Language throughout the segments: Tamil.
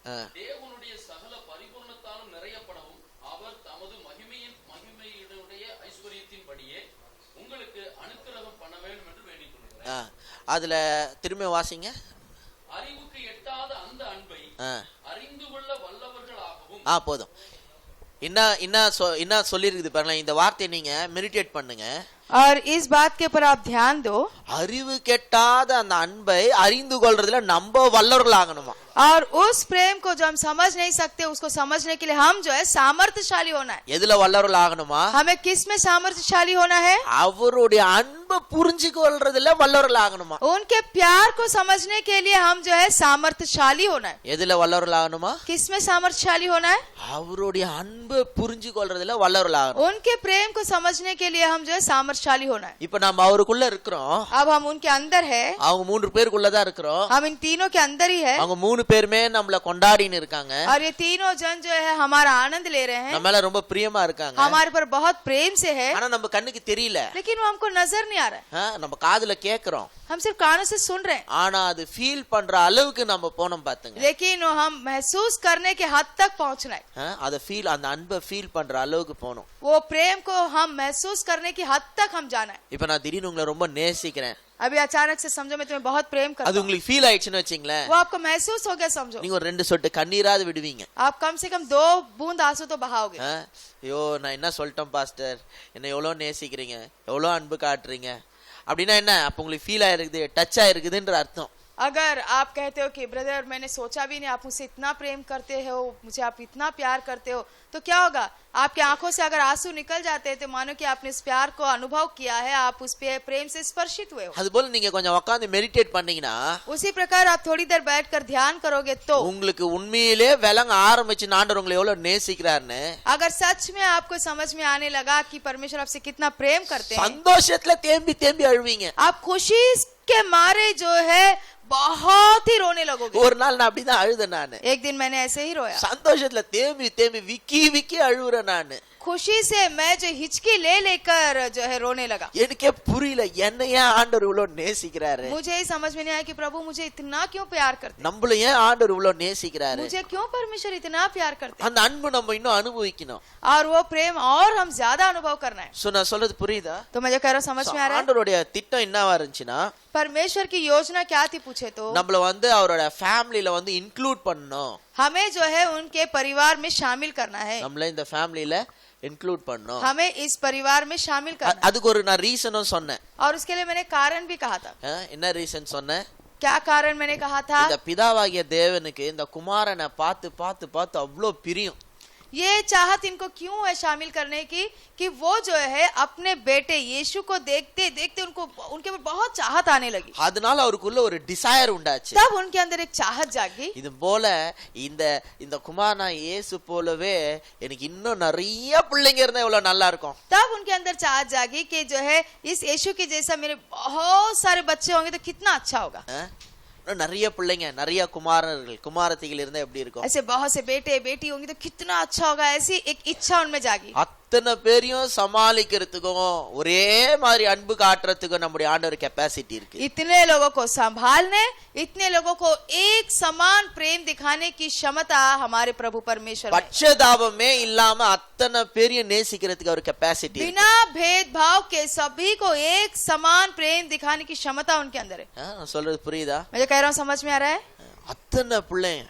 தேவனுடைய சகல பரிபூரணத்தாலும் நிறையப்படவும் அவர் தமது மகிமையுடைய ஐஸ்வரியத்தின்படியே உங்களுக்கு அனுக்கிரகம் பண்ண வேண்டும் என்று வேண்டிக் கொள்கிறேன். அதுல திரும்ப வாசிங்க. அறிவுக்கு எட்டாத அந்த அன்பை அறிந்து கொள்ள வல்லவர்களாகவும். போதும். என்ன சொல்லிருக்குது பாருங்க. இந்த வார்த்தையை நீங்க மெடிடேட் பண்ணுங்க. और इस बात के ऊपर आप ध्यान दो. அறிவு கெட்டாத அந்த அன்பை அறிந்து கொள்றதுல நம்ம வல்லவர்கள் ஆகணுமா. और उस प्रेम को जो हम समझ नहीं सकते उसको समझने के लिए हम जो है सामर्थ्यशाली होना है. எதுல வல்லவர்கள் ஆகணுமா? हमें किस में सामर्थ्यशाली होना है? அவருடைய அன்பை புரிஞ்சு கொள்றதுல வல்லவர்கள் ஆகணுமா. उनके प्यार को समझने के लिए हम जो है सामर्थ्यशाली होना है. எதுல வல்லவர்கள் ஆகணுமா? किस में सामर्थ्यशाली होना है? அவருடைய அன்பை புரிஞ்சு கொள்றதுல வல்லவர்கள் ஆகணும். उनके प्रेम को समझने के लिए हम जो है सामर्थ्यशाली होना है. இப்ப நாம அவருக்குள்ள இருக்கிறோம். अब हम उनके अंदर है. அவங்க மூன்று பேருக்குள்ளதான் இருக்கிறோம். हम इन तीनों के अंदर ही है. அவங்க மூணு பேருமே நம்மள கொண்டாடின்னு இருக்காங்க. और ये तीनों जन जो है हमारा आनंद ले रहे हैं. நம்ம மேல ரொம்ப பிரியமா இருக்காங்க. हमारे पर बहुत प्रेम से है. ஆனா நம்ம கண்ணுக்கு தெரியல. लेकिन वो हमको नजर नहीं आ रहा है. நம்ம காதுல கேக்குறோம். हम सिर्फ कानों से सुन रहे हैं. ஆனா அது ஃபீல் பண்ற அளவுக்கு நம்ம போனோம் பாத்துங்க. लेकिन हम महसूस करने के हद तक पहुंचना है. அத ஃபீல் அந்த அன்பை ஃபீல் பண்ற அளவுக்கு போணும். वो प्रेम को हम महसूस करने की हद तक हम जाना है. இப்ப நான் திடீர்னு உங்களை ரொம்ப நேசிக்கிறேன். अभी अचानक से समझो मैं तुम्हें बहुत प्रेम करता हूं. அது உங்களுக்கு ஃபீல் ஆயிடுச்சுன்னு வெச்சீங்களே. वो आपको महसूस हो गया समझो. நீங்க ஒரு ரெண்டு சொட்டு கண்ணீராவது விடுவீங்க. आप कम से कम 2 बूंद आंसू तो बहाओगे. ஐயோ நான் என்ன சொல்லிட்டேன் பாஸ்டர், என்ன எவ்வளவு நேசிக்கிறீங்க, எவ்வளவு அன்பு காட்டுறீங்க அப்படின்னா என்ன, அப்ப உங்களுக்கு ஃபீல் ஆயிருக்குது, டச் ஆயிருக்குதுன்ற அர்த்தம். अगर आप कहते हो कि ब्रदर मैंने सोचा भी नहीं आप मुझसे इतना प्रेम करते हो, मुझे आप इतना प्यार करते हो, तो क्या होगा? आपकी आंखों से अगर आंसू निकल जाते हैं तो मानो कि आपने इस प्यार को अनुभव किया है, आप उस प्रेम से स्पर्शित हुए हो. அதுபோல நீங்க கொஞ்சம் உட்கார்ந்து மெடிடேட் பண்ணீங்கன்னா, उसी प्रकार आप थोड़ी देर बैठकर ध्यान करोगे तो உங்களுக்கு உண்மையிலே விளங்க ஆரம்பிச்சு ஆண்டவர் உங்களை எவ்வளவு நேசிக்கிறார்னு, अगर सच में आपको समझ में आने लगा कि परमेश्वर आपसे कितना प्रेम करते हैं, சந்தோஷத்துல தேம்பி தேம்பி அழுவீங்க. आप खुशी के मारे जो है बहुत ही रोने लगोगे. ஒரு நாள் நான் அப்படிதான் அழுதேன். நானு एक दिन मैंने ऐसे ही रोया. சந்தோஷத்துல தேம்பி தேம்பி விக்கி விக்கி அழுவுறேன். நானு खुशी से मैं जो हिचकी ले लेकर जो है रोने लगा. எனக்கே புரியல என்ன ஏன் ஆண்டவர் இவ்வளவு நேசிக்கிறாரு. मुझे ही समझ में नहीं आया कि प्रभु मुझे इतना क्यों प्यार करते हैं. நம்மள ஏன் ஆண்டவர் இவ்வளவு நேசிக்கிறாரு. मुझे क्यों परमेश्वर इतना प्यार करते हैं. அந்த அன்பு நம்ம இன்னும் அனுபவிக்கணும். और वो प्रेम और हम ज्यादा अनुभव करना है. நான் சொல்றது புரியுதா? तो मैं जो कह रहा हूं समझ में आ रहा है. ஆண்டவருடைய திட்டம் என்னவா இருந்துச்சுன்னா, परमेश्वर की योजना क्या थी पूछे तो, நம்மள அவரோட ஃபேமிலில இன்க்ளூட் பண்ணணும். हमें जो है उनके परिवार में शामिल करना है. நம்மள இந்த ஃபேமிலில இன்க்ளூட் பண்ணணும். हमें इस परिवार में शामिल करना है. அதுக்கு ஒரு நான் ரீசனும் சொன்னேன். और उसके लिए मैंने कारण भी कहा था. என்ன ரீசன் சொன்னேன்? क्या कारण मैंने कहा था? இந்த பிதாவாகிய தேவனுக்கு இந்த குமாரனை பார்த்து பார்த்து பார்த்து அவ்வளவு பிரியம். ये चाहत इनको क्यों है शामिल करने की कि वो जो है अपने बेटे यीशु को देखते देखते उनको उनके ऊपर बहुत चाहत आने लगी. அதனால அவருக்குள்ள ஒரு டிசைர் உண்டாச்சு. तब उनके अंदर एक चाहत जागी. இது போல இந்த குமாரனா இயேசு போலவே எனக்கு இன்னும் நிறைய பிள்ளைங்க இருந்தா எவ்வளவு நல்லா இருக்கும். तब उनके अंदर चाहत जागी कि जो है इस यीशु के जैसा मेरे बहुत सारे बच्चे होंगे तो कितना अच्छा होगा. நிறைய பிள்ளைங்க நிறைய குமாரர்கள் குமாரத்திகள் இருந்தா எப்படி இருக்கும். ऐसे बहुत से बेटे बेटी होंगे तो कितना अच्छा होगा. ऐसी एक इच्छा उनमें जागी. அத்தனை பேரையும் சமாளிக்கிறதுக்கும் ஒரே மாதிரி அன்பு காட்டுறதுக்கும் நம்முடைய ஆண்டவர் கெப்பாசிட்டி இருக்கு. इतने लोगों को संभालने, इतने लोगों को एक समान प्रेम दिखाने की क्षमता हमारे प्रभु परमेश्वर में. பட்சதாபமே இல்லாம அத்தனை பேரையும் நேசிக்கிறதுக்கு ஒரு கெப்பாசிட்டி இருக்கு. बिना भेदभाव के सभी को एक समान प्रेम दिखाने की क्षमता उनके अंदर है. நான் சொல்றது புரியுதா? मैं जो कह रहा हूँ समझ में आ रहा है? அத்தனை பிள்ளைங்க,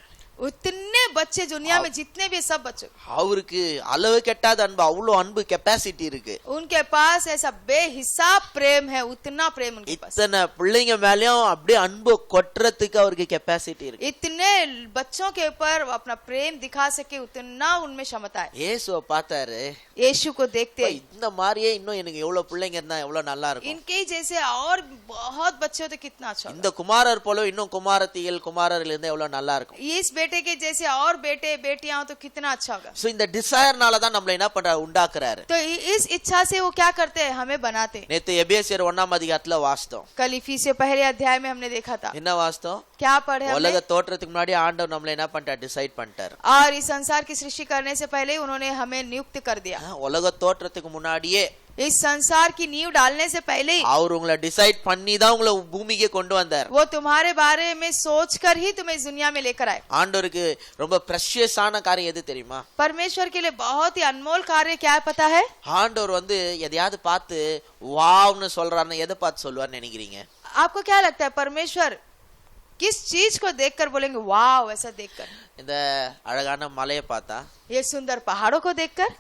उतने बच्चे दुनिया में जितने भी सब बच्चे, அவருக்கு அளவு கெட்டாத அன்பு, அவ்வளவு அன்பு கெப்பாசிட்டி இருக்கு. उनके पास ऐसा बेहिसाब प्रेम है. उतना प्रेम उनके पास. இத்தனை பிள்ளைங்க மேலயும் அப்படியே அன்பு கொட்டுறதுக்கு அவருக்கு கெப்பாசிட்டி இருக்கு. इतने बच्चों के ऊपर अपना प्रेम दिखा सके उतना उनमें क्षमता है. இயேசுவை பார்த்தாரு, यीशु को देखते இந்த மாதிரியே இன்னும் எனக்கு எவ்வளவு பிள்ளைங்க இருந்தா எவ்வளவு நல்லா இருக்கும். इनके जैसे और बहुत बच्चे हो तो कितना अच्छा. இந்த குமாரர் போல இன்னும் குமாரத்திகள் குமாரர்கள் இருந்தா எவ்வளவு நல்லா இருக்கும். इस बेटे के जैसे और बेटे बेटियां हो तो कितना अच्छा होगा. சோ இந்த டிசைர்னால தான் நம்மள என்ன பண்றாரு, உண்டாக்குறாரு. तो इस इच्छा से वो क्या करते हैं, हमें बनाते हैं. நேத்து எபேசியர் 1ஆம் அதிகாரத்துல வாசித்தோம். कल इफिसियों पहले अध्याय में हमने देखा था. என்ன வாசித்தோம்? क्या पढ़े हमने? உலக தோற்றத்துக்கு முன்னாடி ஆண்டவர் நம்மள என்ன பண்ணிட்டார், டிசைட் பண்ணிட்டார். और इस संसार की सृष्टि करने से पहले उन्होंने हमें नियुक्त कर दिया. உலக தோற்றத்துக்கு முன்னாடியே इस संसार की नींव डालने से पहले ही அவர் உங்களை டிசைட் பண்ணி தான் உங்களை பூமிக்கு கொண்டு வந்தார். वो तुम्हारे बारे में सोचकर ही तुम्हें इस दुनिया में लेकर आए. ஆண்டவருக்கு ரொம்ப பிரஷியஸான காரியம் எது தெரியுமா? परमेश्वर के लिए बहुत ही अनमोल कार्य क्या है पता है? ஆண்டவர் வந்து எதையாவது பார்த்து வாவ்னு சொல்றாருன்னு எதை பார்த்து சொல்லுவார்னு நினைக்கிறீங்க? आपको क्या लगता है परमेश्वर किस चीज को देखकर बोलेंगे वाव ऐसा देखकर? இந்த அழகான மலையை பார்த்தா, ये सुंदर पहाड़ों को देखकर,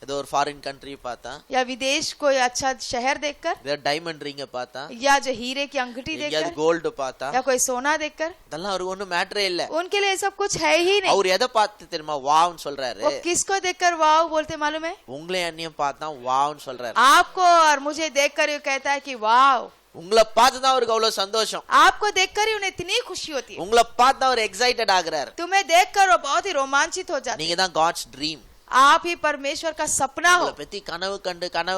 ஏதோ ஒரு ஃபாரின் கண்ட்ரி பார்த்தா, या विदेश कोई अच्छा शहर देखकर, ஏதோ டைமண்ட் ரிங்க பார்த்தா, या जो हीरे की अंगूठी या देखकर, கோல்டு பார்த்தா, या कोई सोना देखकर, இதெல்லாம் அவருக்கு ஒண்ணும் மேட்டரே இல்ல. उनके लिए सब कुछ है ही नहीं. அவர் எதை பார்த்து தெரியுமா வாவ்னு சொல்றாரு? वो किसको देखकर वाव बोलते मालूम है? உங்களை என்னையும் பார்த்தா வாவ்னு சொல்றாரு. आपको और मुझे देखकर ये कहता है कि वाव. உங்களை பார்த்து தான் அவருக்கு அவ்வளவு சந்தோஷம். आपको देखकर ही उन्हें इतनी खुशी होती है. உங்களை பார்த்து அவர் எக்ஸைட்டட் ஆகுறாரு. तुम्हें देखकर वो बहुत ही रोमांचित हो जाते हैं. நீங்க தான் காட்ஸ் ட்ரீம். आप ही परमेश्वर का सपना हो. உங்களை பத்தி கனவு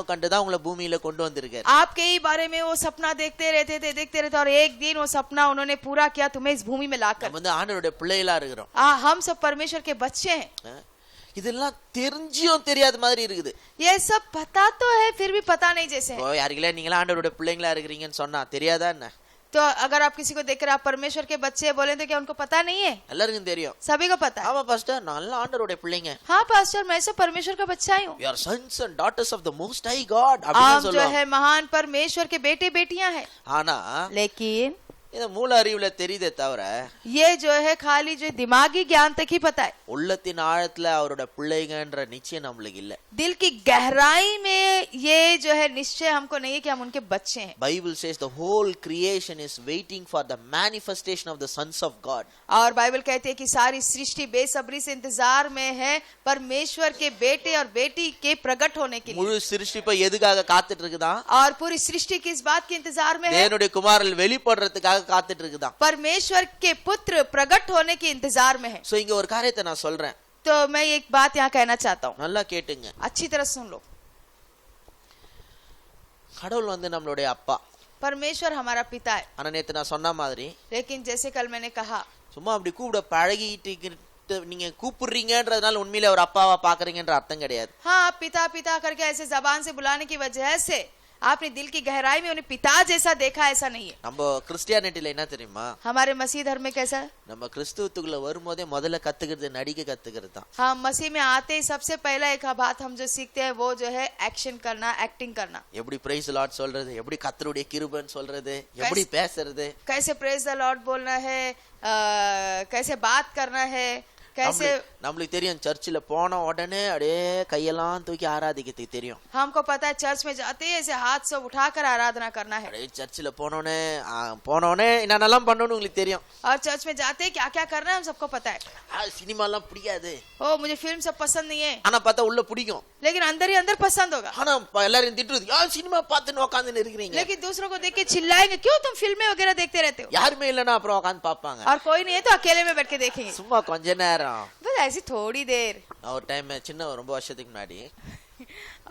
கண்டு தான் உங்களை பூமியில கொண்டு வந்திருக்காரு. आपके ही बारे में वो सपना देखते रहते और एक दिन वो सपना उन्होंने पूरा किया तुम्हें इस भूमि में लाकर. நம்ம வந்து ஆண்டவருடைய பிள்ளைகளா இருக்கிறோம். हम सब परमेश्वर के बच्चे हैं. இதெல்லாம் தெரிஞ்சியும் தெரியாத மாதிரி இருக்குது. ये सब पता तो है फिर भी पता नहीं जैसे है. ஓ யாருக்கே நீங்களா ஆண்டவருடைய பிள்ளைங்களா இருக்கிறீங்கன்னு சொன்னா தெரியாதா என்ன? तो अगर आप किसी को देखकर आप परमेश्वर के बच्चे बोले तो क्या उनको पता नहीं है? எல்லாருக்கும் தெரியும். सभी को पता है. ஆமா பாஸ்டர் நல்ல ஆண்டவருடைய பிள்ளைங்க. हाँ पास्टर मैं सब परमेश्वर का बच्चा ही हूँ. We are sons and daughters of the most high God हम அப்படின்னு जो சொல்லுவாங்க. है महान परमेश्वर के बेटे बेटियां हैं. ஆனா लेकिन இது மூல அறிவுல தெரியுதே தவிர ये जो है खाली जो दिमागी ज्ञान तक ही पता है. உள்ளத்தின் ஆழத்துல அவரோட பிள்ளைங்கன்ற நிச்சயம் நம்மளுக்கு இல்ல. दिल की गहराई में ये जो है निश्चय हमको नहीं है कि हम उनके बच्चे हैं. Bible says the whole creation is waiting for the manifestation of the sons of God. और बाइबल कहती है कि सारी सृष्टि बेसब्री से इंतजार में है परमेश्वर के बेटे और बेटी के प्रकट होने के लिए. முழு சிருஷ்டிப்பை எதுக்காக காத்துட்டு இருக்குதா? और पूरी सृष्टि किस बात के इंतजार में है? தேவனுடைய குமாரன் வெளிப்படுறதுக்காக காத்துட்டு இருக்குதா? परमेश्वर के पुत्र प्रकट होने के इंतजार में है. சோ இங்க ஒரு காரியத்தை நான் சொல்றேன். तो मैं एक बात यहाँ कहना चाहता हूँ. நல்லா கேட்டுங்க. अच्छी तरह सुन लो. கடவுள் வந்து நம்மளுடைய அப்பா. परमेश्वर हमारा पिता है. ஆனா நேத்து நான் சொன்ன மாதிரி लेकिन जैसे कल मैंने कहा சும்மா அப்படி கூப்பிட பழகிட்டு நீங்க கூப்பிடுறீங்கன்றதுனால உண்மையிலே ஒரு அப்பாவா பாக்குறீங்கன்ற அர்த்தம் கிடையாது. हाँ आप पिता पिता करके ऐसे जबान से बुलाने की वजह से आपने दिल की गहराई में उन्हें पिता जैसा देखा ऐसा नहीं है. நம்ம கிறிஸ்டியானிட்டில என்ன தெரியுமா? हमारे मसीह धर्म में कैसा है? நம்ம கிறிஸ்துவுக்குள்ள வரும்போதே முதல்ல கத்துக்கிறது நடிக்க கத்துக்கிறது தான். हाँ मसीह में आते ही सबसे पहला एक बात हम जो सीखते हैं वो जो है एक्शन करना, एक्टिंग करना. எப்படி பிரைஸ் லார்ட் சொல்றது, எப்படி கர்த்தருடைய கிருபைன்னு சொல்றது, எப்படி பேசுறது, कैसे प्रेज द लॉर्ड बोलना है, कैसे बात करना है, कैसे நம்மளுக்கு தெரியும். சர்ச்சில் போன உடனே அப்படியே கையெல்லாம் தூக்கி ஆராதிக்கிறதுக்கு தெரியும். हमको पता है चर्च में जाते ही ऐसे हाथ सब उठाकर आराधना करना है. அப்படியே சர்ச்சில் போனோடனே என்னென்னலாம் பண்ணணும்னு உங்களுக்கு தெரியும். और चर्च में जाते ही क्या क्या करना है हम सबको पता है. சினிமாலாம் பிடிக்காது. ओ मुझे फिल्म सब पसंद नहीं है. ஆனா பார்த்தா उள்ள பிடிக்கும். लेकिन अंदर ही अंदर पसंद होगा. ஆனா எல்லாரும் திட்டுறது யார் சினிமா பார்த்துன்னு உட்காந்துன்னு இருக்கிறீங்க. लेकिन दूसरों को देख के चिल्लाएंगे क्यों तुम फिल्में वगैरह देखते रहते हो. யாருமே இல்லைன்னா அப்புறம் உட்காந்து பார்ப்பாங்க. और कोई नहीं है तो अकेले में बैठ के देखेंगे. சும்மா கொஞ்ச நேரம். बस ऐसी थोड़ी देर. ஒரு டைம் சின்ன ரொம்ப வருஷத்துக்கு முன்னாடி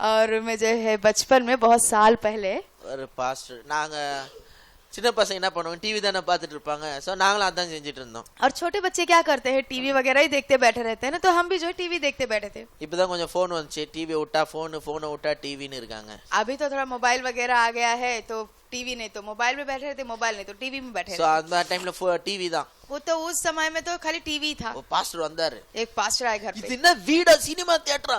और मैं जो है बचपन में बहुत साल पहले ஒரு பாஸ்டர் நாங்க சின்ன பசங்க என்ன பண்ணுவோம் டிவி தானே பார்த்துட்டு இருப்பாங்க. சோ நாங்களும் அதான் செஞ்சுட்டு இருந்தோம். और छोटे बच्चे क्या करते हैं टीवी वगैरह ही देखते बैठे रहते हैं ना, तो हम भी जो है टीवी देखते बैठे थे. இப்பதான் கொஞ்சம் போன் வந்துச்சு. டிவி விட்டா போனை விட்டா டிவின்னு இருக்காங்க. अभी तो थोड़ा मोबाइल वगैरह आ गया है तो टीवी नहीं तो मोबाइल में बैठे रहते, मोबाइल नहीं तो टीवी में बैठे சோ रहते. அந்த டைம்ல டிவி தான். वो तो उस समय में तो खाली टीवी था. பாஸ்டர் வந்தாரு. एक पास्टर आए घर இது पे என்ன வீடா சினிமா தியேட்டரா,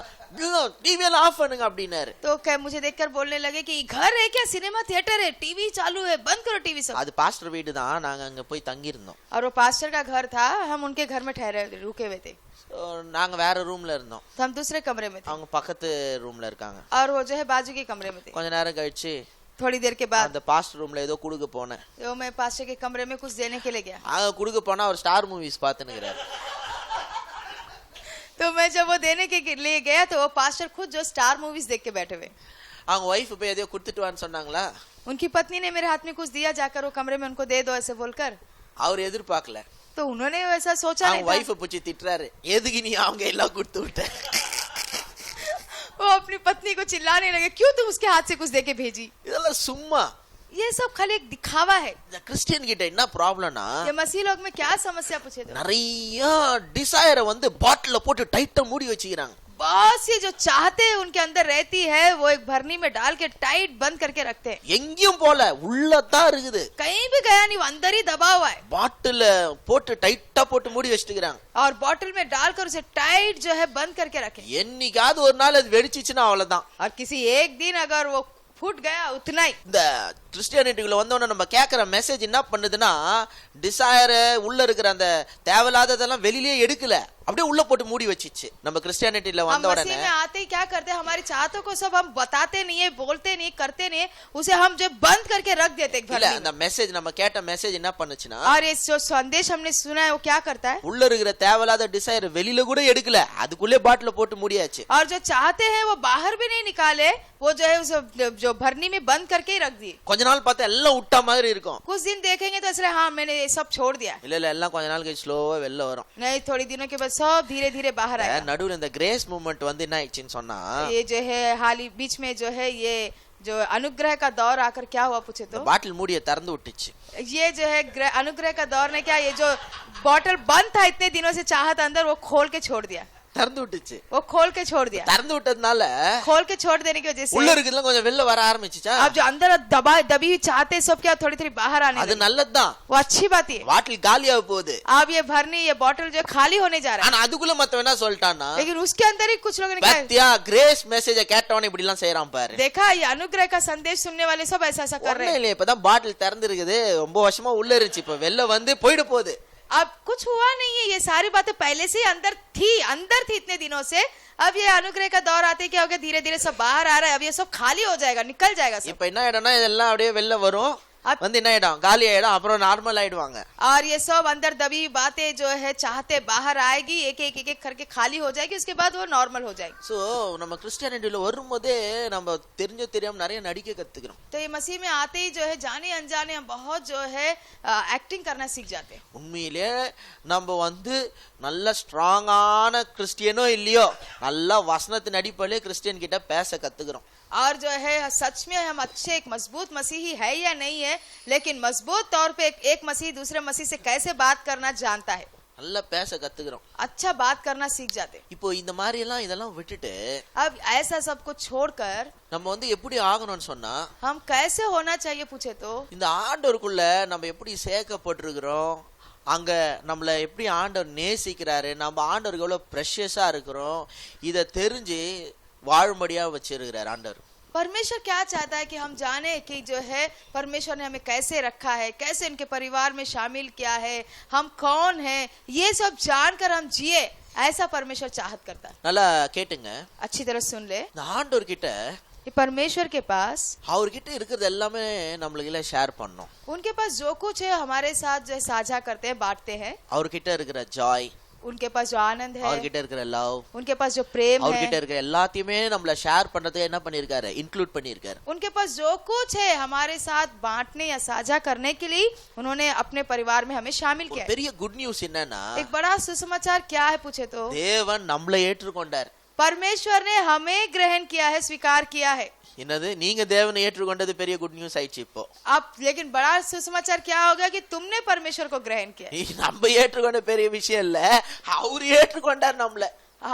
டிவி எல்லாம் ஆஃப் பண்ணுங்க அப்படினாரு. तो क्या मुझे देखकर बोलने लगे कि घर है क्या, सिनेमा थिएटर है, टीवी चालू है, बंद करो टीवी सब. அது பாஸ்டர் வீடு தான். நாங்க அங்க போய் தங்கி இருந்தோம். और वो पास्टर का घर था, हम उनके घर में ठहरे रुके हुए थे. நாங்க வேற ரூம்ல இருந்தோம். तो हम दूसरे कमरे में थे. அவங்க பக்கத்து ரூம்ல இருக்காங்க. और वो जो है बाजू के कमरे में थे. கொஞ்ச நேரம் கழிச்சு थोड़ी देर के बाद அந்த பாஸ்டர் ரூம்ல ஏதோ குடுக்க போனேன். तो मैं पास्टर के कमरे में कुछ देने के लिए गया. அங்க குடுக்க போனா அவர் ஸ்டார் மூவிஸ் பார்த்துன்னுக்கிறாரு. तो मैं जब वो देने के लिए गया तो वो पास्टर खुद जो स्टार मूवीज देख के बैठे हुए. அவங்க வைஃப் போய் ஏதோ கொடுத்துட்டு வான்னு சொன்னாங்களா. उनकी पत्नी ने मेरे हाथ में कुछ दिया, जाकर वो कमरे में उनको दे दो ऐसे बोलकर. அவர் எதிர்பார்க்கல. तो उन्होंने वैसा सोचा அவங்க नहीं था. வைஃப் பூச்சி திட்டுறாரு, எதுக்கு நீ அவங்க எல்லாம் கொடுத்து விட்ட. वो अपनी पत्नी को चिल्लाने लगे, क्यों तुम उसके हाथ से कुछ देके भेजी. இதெல்லாம் சும்மா. ये सब खाली एक दिखावा है. இந்த கிறிஸ்டியன் கிட்ட என்ன ப்ராப்ளம்னா ये मसीह लोग में क्या समस्या पूछे तो நிறைய டிசைரை வந்து பாட்டில போட்டு டைட்டா மூடி வச்சுக்கிறாங்க. बहुत सी जो चाहते हैं उनके अंदर रहती है, वो एक भरनी में डाल के टाइट बंद करके रखते हैं। எங்கேயும் போல உள்ளதான் இருக்குது. कहीं भी गया नहीं, वो अंदर ही दबा हुआ है பாட்டில போட்டு டைட்டா போட்டு மூடி வச்சிட்டுக்கறாங்க. और बॉटल में डालकर उसे टाइट जो है बंद करके रखे। என்னைக்காவது ஒரு நாள் அது வெடிச்சிச்சுனா அவ்வளவுதான். और किसी एक दिन अगर वो फूट गया उतना ही। இந்த கிறிஸ்டியானிட்டிக்குள்ள வந்தோம்னா நம்ம கேக்குற மெசேஜ் என்ன பண்ணுதுன்னா, டிசையர் உள்ள இருக்கிற அந்த தேவையில்லாததெல்லாம் வெளியிலேயே எடுக்கல, அப்படியே உள்ள போட்டு மூடி வச்சிச்சு. நம்ம கிறிஸ்டியானிட்டில हम வந்த मसीह உடனே में आते ही क्या करते हैं, हमारी चाहतों को सब हम बताते नहीं है, बोलते नहीं, करते नहीं, उसे हम जो बंद करके रख देते एक இல்ல भरनी அந்த மெசேஜ் நம்ம கேட்ட மெசேஜ் என்ன பண்ணுச்சுன்னா, में। और ये जो संदेश हमने सुना है वो क्या करता है, உள்ள இருக்கிற தேவையில்லாத டிசையர் வெளியில கூட எடுக்கல, அதுக்குள்ளே பாட்டில போட்டு மூடியாச்சு. और जो चाहते हैं वो बाहर भी नहीं निकाले, वो जो है उसे जो भरनी में बंद करके ही रख दिए। கொஞ்ச நாள் பார்த்தா எல்லாம் விட்டா மாதிரி இருக்கும். कुछ दिन देखेंगे तो ऐसे हाँ मैंने ये सब छोड़ दिया, இல்ல இல்ல எல்லாம் கொஞ்ச நாள் கழிச்சு ஸ்லோவா வெளில வரும். नहीं थोड़ी दिनों के बाद सब धीरे धीरे बाहर आएगा। நடுவுல இந்த கிரேஸ் மூவ்மெண்ட் வந்து என்ன ஆயிடுச்சுன்னு சொன்னா, ये जो है हाल ही बीच में जो है ये जो अनुग्रह का दौर आकर क्या हुआ पूछे तो, பாட்டில் மூடியை திறந்து விட்டுச்சு. ये जो है अनुग्रह का दौर ने क्या, ये जो बॉटल बंद था इतने दिनों से चाहत अंदर, वो खोल के छोड़ दिया, திறந்து விட்டுச்சு. वो खोल के छोड़ दिया। திறந்து விட்டதுனால खोल के छोड़ देने की वजह உள்ள से இருக்குதுலாம் கொஞ்சம் வெளில வர ஆரம்பிச்சுச்சா. अब जो अंदर दबी हुई चाहते सब क्या थोड़ी थोड़ी बाहर आने அது लगी। நல்லதுதான். वो अच्छी बात है। பாட்டில் காலியாக போகுது. अब ये भरनी ये बॉटल जो खाली होने जा रहा है, ஆனா அதுக்குள்ள மத்தவன் என்ன சொல்லிட்டான்னா, लेकिन उसके अंदर ही कुछ लोगों ने क्या பத்தியா கிரேஸ் மெசேஜ கேட்டவனே இப்படி எல்லாம் செய்யறான் பாரு. देखा, ये अनुग्रह का संदेश सुनने वाले सब ऐसा ऐसा कर रहे ஒண்ணே हैं। இல்ல, இப்பதான் பாட்டில் திறந்து இருக்குது, ரொம்ப வருஷமா உள்ள இருந்துச்சு, இப்ப வெளில வந்து போயிட போகுது. अब कुछ हुआ नहीं है, ये सारी बातें पहले से ही अंदर थी इतने दिनों से। अब ये अनुग्रह का दौर आते क्या हो गया, धीरे धीरे सब बाहर आ रहा है, अब ये सब खाली हो जाएगा, निकल जाएगा सब। இப்ப என்ன ஆயிடும்னா இதெல்லாம் அப்படியே வெளில வரும், வந்து என்ன ஆயிடும், காலி ஆயிடும், அப்புறம் நார்மல் ஆயிடுவாங்க. और ये सब अंदर दबी बातें जो है चाहते बाहर आएगी, एक एक एक एक करके खाली हो जाएगी, उसके बाद वो नॉर्मल हो जाएगी। சோ நம்ம கிறிஸ்டியானிட்டில வரும்போதே நம்ம தெரிஞ்சோ தெரியாம நிறைய நடிக்க கத்துக்கிறோம். तो ये मसीह में आते ही जो है जाने अनजाने हम बहुत जो है एक्टिंग करना सीख जाते हैं। உண்மையிலே நம்ம வந்து நல்ல ஸ்ட்ராங்கான கிறிஸ்டியனோ இல்லையோ, நல்ல வசனத்தின் அடிப்படையிலே கிறிஸ்டியன் கிட்ட பேச கத்துக்கிறோம். और जो है सच में हम अच्छे एक मजबूत मसीही है या नहीं है, लेकिन मजबूत तौर पे एक मसीह दूसरे मसीह से कैसे बात करना जानता है, நல்லா பேச கத்துக்கிறோம். अच्छा बात करना सीख जाते। இப்போ இந்த மாதிரி எல்லாம் இதெல்லாம் விட்டுட்டு अब ऐसा सब कुछ छोड़कर நம்ம வந்து எப்படி ஆகணும்னு சொன்னா, हम कैसे होना चाहिए पूछे तो, இந்த ஆண்டவருக்குள்ள நம்ம எப்படி சேர்க்கப்பட்டிருக்கிறோம், அங்க நம்மள எப்படி ஆண்டவர் நேசிக்கிறாரு, நம்ம ஆண்டவருக்கு எவ்வளவு ப்ரெஷியஸா இருக்கிறோம், இத தெரிஞ்சு வாழும்படியா வச்சிருக்கிறார் ஆண்டவர். परमेश्वर क्या चाहता है कि हम जाने कि जो है परमेश्वर ने हमें कैसे रखा है, कैसे उनके परिवार में शामिल किया है, हम कौन हैं, ये सब जानकर हम जिए, ऐसा परमेश्वर चाहत करता है। நல்லா கேட்டுங்க, अच्छी तरह सुन ले, இந்த ஆண்டவர் கிட்ட कि परमेश्वर के पास அவர்கிட்ட இருக்கிறது எல்லாமே நம்மளுக்கு ஷேர் பண்ணோம். उनके पास जो कुछ है हमारे साथ जो है साझा करते हैं, बांटते हैं। அவர்கிட்ட இருக்கிற ஜாய், उनके पास जो आनंद है, அவர்கிட்ட இருக்கிற லவ், उनके पास जो प्रेम அவர்கிட்ட है, இருக்கிற எல்லாத்தையுமே நம்மள ஷேர் பண்றதுக்கு என்ன பண்ணிருக்காரு, இன்க்ளூட் பண்ணிருக்காரு. उनके पास जो कुछ है हमारे साथ बांटने या साझा करने के लिए उन्होंने अपने परिवार में हमें शामिल किया है। பெரிய குட் நியூஸ் என்னன்னா, एक बड़ा सुसमाचार क्या है पूछे तो, தேவன் நம்மளை ஏற்றுக்கொண்டார். परमेश्वर ने हमें ग्रहण किया है, स्वीकार किया है। என்னது, நீங்க தேவனை ஏற்றுக்கொண்டது பெரிய குட் நியூஸ் ஆயிடுச்சு. இப்போ अब लेकिन बड़ा सुसमाचार क्या हो गया कि तुमने परमेश्वर को ग्रहण किया। நம்ம ஏற்றுக்கொண்ட பெரிய விஷயம் இல்ல, அவர் ஏற்றுக்கொண்டார் நம்மள.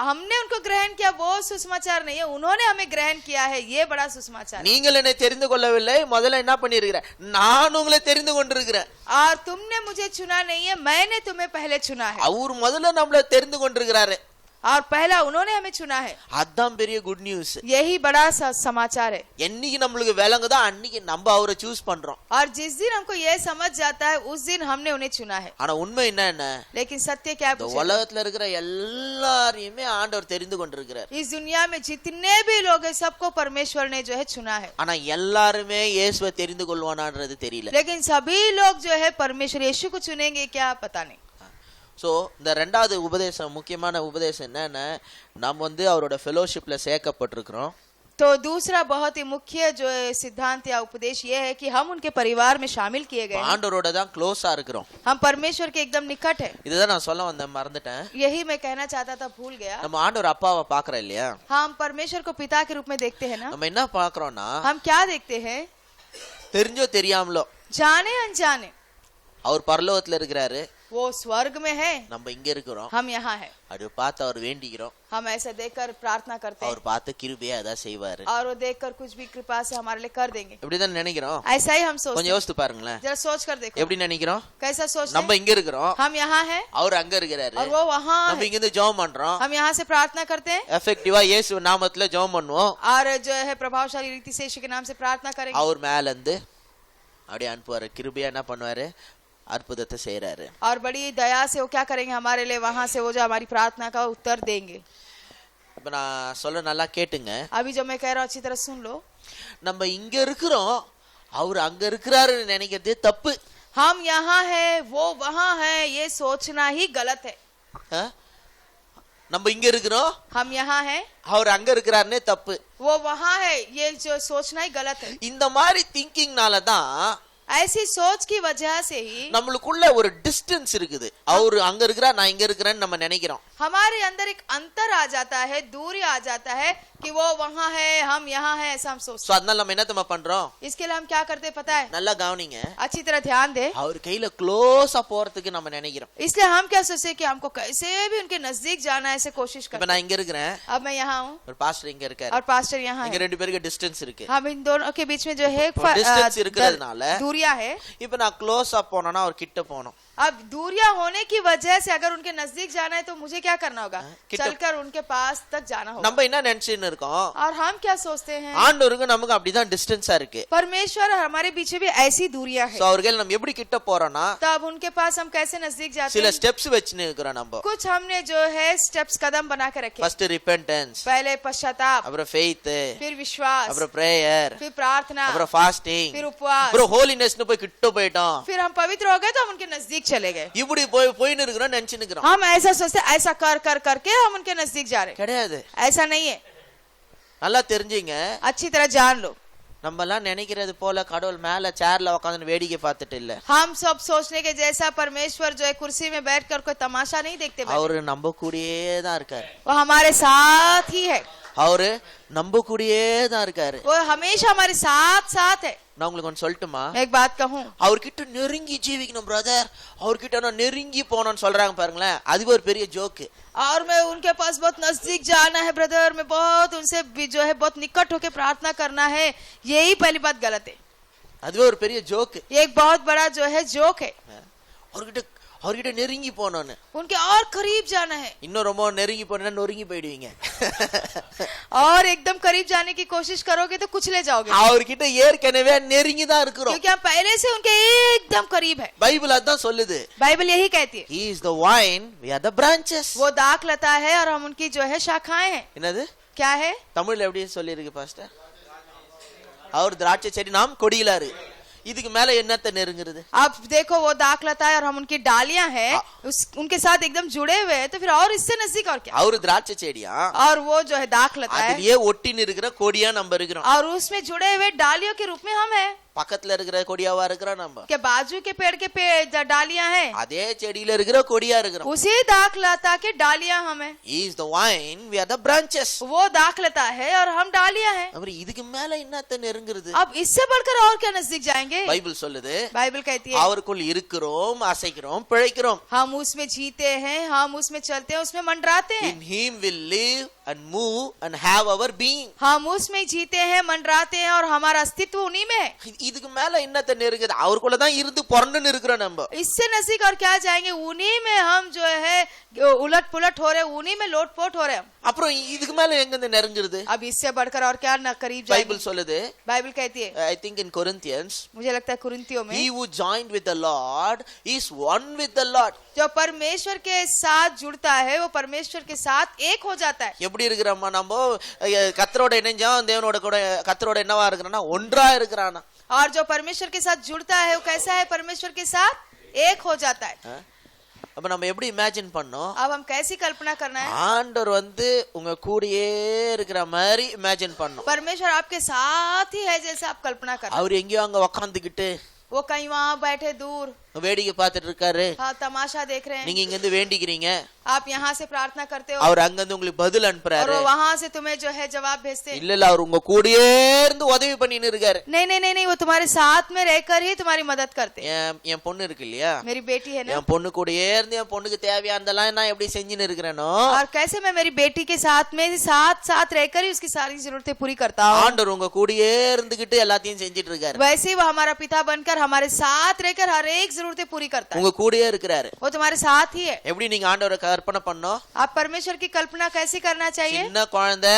हमने उनको ग्रहण किया वो सुसमाचार नहीं है, उन्होंने हमें ग्रहण किया है, ये बड़ा सुसमाचार है। நீங்கள் என்னை தெரிந்து கொள்ளவில்லை, முதல்ல என்ன பண்ணிருக்கிறேன், நான் உங்களை தெரிந்து கொண்டிருக்கிறேன். और तुमने मुझे चुना नहीं है, मैंने तुम्हें पहले चुना है। அவர் முதல்ல நம்மள தெரிந்து கொண்டிருக்கிறாரு. और पहला उन्होंने हमें चुना है, அதான் பெரிய குட் நியூஸ். यही बड़ा समाचार है। என்னைக்கு நம்மளுக்கு விளங்குதோ அன்னைக்கு நம்ம அவரை சூஸ் பண்றோம். और जिस दिन हमको ये समझ जाता है उस दिन हमने उन्हें चुना है। ஆனா உண்மை என்ன, लेकिन सत्य क्या இந்த है, உலகத்துல இருக்கிற எல்லாரையுமே ஆண்டவர் தெரிந்து கொண்டிருக்கிறார். इस दुनिया में जितने भी लोग हैं सबको परमेश्वर ने जो है चुना है, ஆனா எல்லாருமே இயேசுவை தெரிந்து கொள்வானான்றது தெரியல. लेकिन सभी लोग जो है परमेश्वर यीशु को चुनेंगे क्या पता नहीं। ஸோ இந்த ரெண்டாவது உபதேசம், முக்கியமான உபதேசம் என்னன்னா, நாம் வந்து அவரோட ஃபெலோஷிப்ல சேர்க்கப்பட்டிருக்கிறோம். तो दूसरा बहुत ही मुख्य जो सिद्धांत या उपदेश ये है कि हम उनके परिवार में शामिल किए गए हैं, ஆண்டவரோட தான் க்ளோஸா இருக்கிறோம். हम परमेश्वर के एकदम निकट है। இதுதான் நான் சொல்ல வந்தேன், மறந்துட்டேன். यही मैं कहना चाहता था, भूल गया। நம்ம ஆண்டவர் அப்பாவை பாக்குறோம் இல்லையா, हम परमेश्वर को पिता के रूप में देखते हैं ना। நம்ம என்ன பாக்குறோம்னா, हम क्या देखते हैं, தெரிஞ்சோ தெரியாமலோ जाने अनजाने அவர் பரலோகத்துல இருக்கிறாரு, वो स्वर्ग में है, நம்ம இங்க இருக்கிறோம், हम यहाँ है। அப்படி பார்த்து அவர் வேண்டிக்கிறோம், हम ऐसे देखकर प्रार्थना करते हैं அவர் பார்த்து கிருபையா அதான் செய்வாரு, और वो देखकर कुछ भी कृपा से हमारे लिए कर देंगे। இப்படிதான் நினைக்கிறோம்। ऐसा ही हम सोचते கொஞ்சம் हैं। யோசித்து பாருங்களேன், जरा सोच कर देखो, எப்படி நினைக்கிறோம்? कैसा सोचते நம்ம हैं? இங்க இருக்கிறோம், हम यहाँ है அவர் அங்க இருக்கிறாரு, और वो वहाँ நம்ம है। இங்க இருந்து ஜெபம் பண்றோம், हम यहाँ से प्रार्थना करते हैं எஃபெக்டிவா இயேசு நாமத்துல ஜெபம் பண்ணுவோம், और जो है प्रभावशाली रीति से यीशु के नाम से प्रार्थना करेंगे। அவர் மேல இருந்து அப்படியே அனுப்புவாரு, கிருபையா என்ன பண்ணுவாரு, அற்புதத்தை செய்யறாரு। और बड़ी दया से वो क्या करेंगे हमारे लिए, वहां से वो जो हमारी प्रार्थना का उत्तर देंगे। இப்ப நான் சொல்ல நல்லா கேட்டுங்க, अभी जो मैं कह रहा हूँ अच्छी तरह सुन लो। நம்ம இங்க இருக்கிறோம், அவர் அங்க இருக்கிறாருன்னு நினைக்கிறதே தப்பு। हम यहाँ है वो वहाँ है, ये सोचना ही गलत है। ஆ? நம்ம இங்க இருக்கிறோம், हम यहाँ है அவர் அங்க இருக்கிறாருன்னே தப்பு। वो वहाँ है, ये जो सोचना ही गलत है। இந்த மாதிரி திங்கிங்னால தான் ऐसी सोच की वजह से ही நம்மளுக்குள்ள ஒரு டிஸ்டன்ஸ் இருக்குது, அவரு அங்க இருக்கிறார் நான் இங்க இருக்கிறேன்னு நம்ம நினைக்கிறோம்। हमारे अंदर एक अंतर आ जाता है, दूरी आ जाता है कि वो वहाँ है हम यहाँ है, ऐसा हम सोचते சோ அதனால நம்ம என்னத்தமா பண்றோம், हैं। इसके लिए हम क्या करते हैं पता है? நல்லா கவனிங்க, अच्छी तरह ध्यान दे। அவர் கையில க்ளோஸா போறதுக்கு நம்ம நினைக்கிறோம்। इसलिए हम क्या सोचते हैं कि हमको कैसे भी उनके नजदीक जाना है, ऐसे कोशिश இப்ப करते நான் இங்க இருக்கிறேன், हैं। अब मैं यहाँ हूँ ஒரு பாஸ்டர் இங்க இருக்காரு, और पास्टर यहाँ இங்க है। ரெண்டு பேருக்கு டிஸ்டன்ஸ் இருக்கு, हम इन दोनों के बीच में जो है இப்போ distance இருக்கிறதுனால दूरियां है। இப்ப நான் க்ளோஸா போனேன்னா அவர் கிட்ட போகணும், अब दूरियां होने की वजह से अगर उनके नजदीक जाना है तो मुझे क्या करना होगा, कितना- चलकर उनके पास तक जाना होगा। நம்ம என்ன நினைச்சுன்னு இருக்கோம், और हम क्या सोचते हैं, ஆண்டவருக்கு நமக்கு அப்படிதான் டிஸ்டன்ஸா இருக்கு। परमेश्वर और हमारे पीछे भी ऐसी दूरियां சோ है। அவர் கையில நம்ம எப்படி கிட்ட போறோம்னா, तब उनके पास हम कैसे नजदीक जाते சில हैं? ஸ்டெப்ஸ் வச்சுன்னு இருக்கிறோம் நம்ம। कुछ हमने जो है स्टेप्स कदम बना के रखे। ஃபர்ஸ்ட் ரிப்பென்டன்ஸ், पहले पश्चाताप, அப்புறம் ஃபெய்த், फिर विश्वास, அப்புறம் பிரேயர், फिर प्रार्थना, அப்புறம் ஃபாஸ்டிங், फिर उपवास, அப்புறம் ஹோலினஸ்னு போய் கிட்ட போயிட்டோம்। फिर हम पवित्र हो गए तो हम उनके नजदीक चले गए। இப்படி போயின்னு இருக்கிறோம், நினைச்சுன்னு இருக்கிறோம்। हम ऐसा सोचते ऐसा कर कर करके हम उनके नजदीक जा रहे हैं। கிடையாது, ऐसा नहीं है, நல்லா தெரிஞ்சுங்க। अच्छी तरह जान लो। நம்ம எல்லாம் நினைக்கிறது போல கடவுள் மேல சேர்ல உட்கார்ந்து வேடிக்கை பார்த்துட்டு இல்ல, हम सब सोचने के जैसा परमेश्वर जो है कुर्सी में बैठकर कोई तमाशा नहीं देखते बैठे। அவரு நம்ம கூடயே தான் இருக்காரு, वो हमारे साथ ही है, அவரு நம்ம கூடயே தான் இருக்காரு। वो हमेशा हमारे साथ साथ है। நான் உங்களுக்கு ஒன்று சொல்லட்டுமா, मैं एक बात कहूँ, அவர்கிட்ட நெருங்கி ஜீவிக்கணும் பிரதர், அவர்கிட்ட நான் நெருங்கி போனோம்னு சொல்றாங்க பாருங்களேன், அது ஒரு பெரிய ஜோக்கு। और मैं उनके पास बहुत नजदीक जाना है ब्रदर, मैं बहुत उनसे भी जो है बहुत निकट होकर प्रार्थना करना है, यही पहली बात गलत है। அதுவே ஒரு பெரிய ஜோக்கு। ये एक बहुत बड़ा जो है जोक है। அவர்கிட்ட நெருங்கி போனோன்னு, उनके और करीब जाना है, இன்னும் ரொம்ப நெருங்கி போனா நொறுங்கி போயிடுவீங்க। और एकदम करीब जाने की कोशिश करोगे तो कुचले जाओगे, அவர்கிட்ட ஏற்கனவே நெருங்கி தான் இருக்கிறோம்। क्योंकि हम पहले से उनके एकदम करीब है। பைபிள் அதான் சொல்லுது, बाइबल यही कहती है, he is the vine, we are the branches। वो दाख लता है और हम उनकी जो है शाखाएं हैं। என்னது क्या है? தமிழ்ல எப்படி சொல்லிருக்கு பாஸ்டர், அவர் திராட்சை செடி, நாம் கொடியிலாரு, இதுக்கு மேல என்னத்தை நெருங்குறது? अब देखो वो दाख लता है और हम उनकी डालियां हैं, उनके साथ एकदम जुड़े हुए हैं, तो फिर और इससे नजदीक और क्या? அவரு திராட்சை செடியா, और वो जो है दाख लता है அதுலயே ஒட்டின்னு இருக்கிற கொடியா நம்ம இருக்கிறோம்। और उसमें जुड़े हुए डालियों के रूप में हम हैं। பக்கத்துல இருக்கிற கொடியாவா இருக்கிறோம் நம்ம, के बाजू के पेड़ के डालियां हैं, அதே செடியில இருக்கிற கொடியா இருக்கிறோம்। उसी दाख लता के डालियां हम हैं। he is the vine, we are the branches। वो दाख लता है और हम डालियां हैं। அப்புறம் இதுக்கு மேல என்னத்தை நெருங்குறது? अब इससे बढ़कर और क्या नजदीक जाएंगे? பைபிள் சொல்லுது, बाइबल कहती है, அவருக்குள் இருக்கிறோம், அசைக்கிறோம், பிழைக்கிறோம்। हम उसमें जीते हैं, हम उसमें चलते हैं, उसमें मंडराते हैं। in him will live and move and have our being। हम उसमें जीते हैं, मंडराते हैं और हमारा अस्तित्व उन्हीं में है। இதுக்கு மேல என்னத்தை நெருங்குது? அவருக்குள்ளதான் இருந்து பிறந்துன்னு இருக்கிறோம் நம்ம। इससे नजदीक और क्या जाएंगे? उन्हीं में हम जो है उलट पुलट हो रहे, उन्हीं में लोटपोट हो रहे हम। அப்புறம் இதுக்கு மேல எங்க இருந்து நெருங்குறது? अब इससे बढ़कर और क्या न करीब जाएंगे? பைபிள் சொல்லுது, बाइबल कहती है, I think in Corinthians, मुझे लगता है कुरिन्थियों में, he who joined with the Lord is one with the Lord। जो परमेश्वर के साथ जुड़ता है वो परमेश्वर के साथ एक हो जाता है। எப்படி இருக்கிறோமா நம்ம? கர்த்தரோட இணைஞ்சோம், தேவனோட கூட கர்த்தரோட என்னவா இருக்கிறானா? ஒன்றா இருக்கிறானா। और जो परमेश्वर के साथ जुड़ता है वो कैसा है? परमेश्वर के साथ एक हो जाता है। அப்ப நம்ம எப்படி இமேஜின் பண்ணோம்? अब हम कैसी कल्पना करना है? ஆண்டவர் வந்து உங்க கூடயே இருக்கிற மாதிரி இமேஜின் பண்ணோம்। परमेश्वर आपके साथ ही है जैसे आप कल्पना कर। அவர் எங்கேயோ அங்க உட்காந்துக்கிட்டு वो कहीं वहां बैठे दूर வேடிக்கை பார்த்துட்டு இருக்காரு, हाँ तमाशा देख रहे हैं, நீங்க இங்க இருந்து வேண்டிக்கிறீங்க, आप यहाँ से प्रार्थना करते हो அவர் அங்கிருந்து உங்களுக்கு பதில் और அனுப்புறாரு. वो वहां से तुम्हें जो है जवाब भेजते हैं। இல்ல அவர் உங்க கூடயே இருந்து உதவி பண்ணின்னு இருக்காரு. नहीं नहीं नहीं नहीं, वो तुम्हारे साथ में रहकर ही तुम्हारी मदद करते हैं। என் பொண்ணு இருக்கு இல்லையா, मेरी बेटी है ना, என் பொண்ணு கூடயே இருந்து என் பொண்ணுக்கு தேவையானதெல்லாம் நான் எப்படி செஞ்சுன்னு இருக்கிறேனோ, और कैसे मैं मेरी बेटी के साथ में साथ साथ रहकर ही उसकी सारी जरूरतें पूरी करता हूँ, ஆண்டவர் உங்க கூடயே இருந்துகிட்டு எல்லாத்தையும் செஞ்சிட்டு இருக்காரு. वैसे ही वो हमारा पिता बनकर हमारे साथ रहकर हर एक जरूरतें पूरी करता है। உங்க கூடயே இருக்கிறாரு. वो तुम्हारे साथ ही है। எப்படி நீங்க ஆண்டவரை கற்பனை பண்ணோம்? आप परमेश्वर की कल्पना कैसे करना चाहिए? சின்ன குழந்தை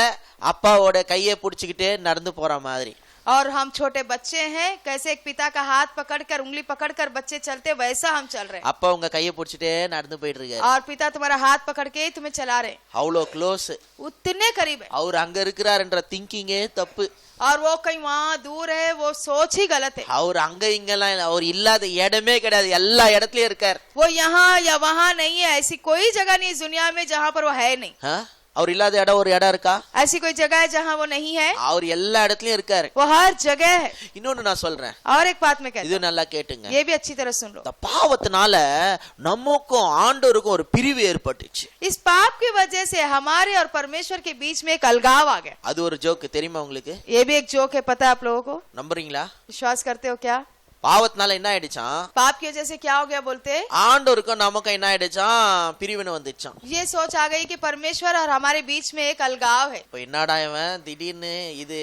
அப்பாவோட கையை புடிச்சுக்கிட்டு நடந்து போற மாதிரி. और हम छोटे बच्चे हैं, कैसे एक पिता का हाथ पकड़कर उंगली पकड़कर बच्चे चलते, वैसा हम चल रहे हैं। அப்பா உங்க கையை புடிச்சிட்டே நடந்து போயிட்டு இருக்காரு. और पिता तुम्हारा हाथ पकड़ के तुम्हें चला रहे हैं, அவ்வளோ க்ளோஸ். उतने करीब है। அவர் அங்க இருக்கிறாருன்ற திங்கிங்கே தப்பு. और वो कहीं वहां दूर है, वो सोच ही गलत है। அவர் அங்க இங்கெல்லாம் இல்ல, அவர் இல்லாத இடமே கிடையாது, எல்லா இடத்துலயும் இருக்கார். वो यहाँ या वहां नहीं है, ऐसी कोई जगह नहीं इस दुनिया में जहाँ पर वो है नहीं। அவர் இல்லாத இடம் ஒரு இடம் இருக்கா? ऐसी कोई जगह है जहाँ वो नहीं है? அவர் எல்லா இடத்துலயும் இருக்காரு. वो हर जगह है। இன்னொன்னு நான் சொல்றேன், और एक बात मैं कहती இது हूँ, நல்லா கேட்டுங்க. ये भी अच्छी तरह सुन लो। இந்த பாவத்தினால நமக்கும் ஆண்டவருக்கும் ஒரு பிரிவு ஏற்பட்டுச்சு. इस पाप की वजह से हमारे और परमेश्वर के बीच में एक अलगाव आ गया। அது ஒரு ஜோக் தெரியுமா உங்களுக்கு? ये भी एक जोक है, पता है आप लोगों को? நம்புறீங்களா? विश्वास करते हो क्या? பாவத்தினால என்ன ஆயிடுச்சான்? पाप की वजह से क्या हो गया बोलते? ஆண்டவருக்கும் நமக்கும் என்ன ஆயிடுச்சான்? பிரிவினை வந்துச்சான். ये सोच आ गई कि परमेश्वर और हमारे बीच में एक अलगाव है। இப்ப என்னடா இவன் திடீர்னு இது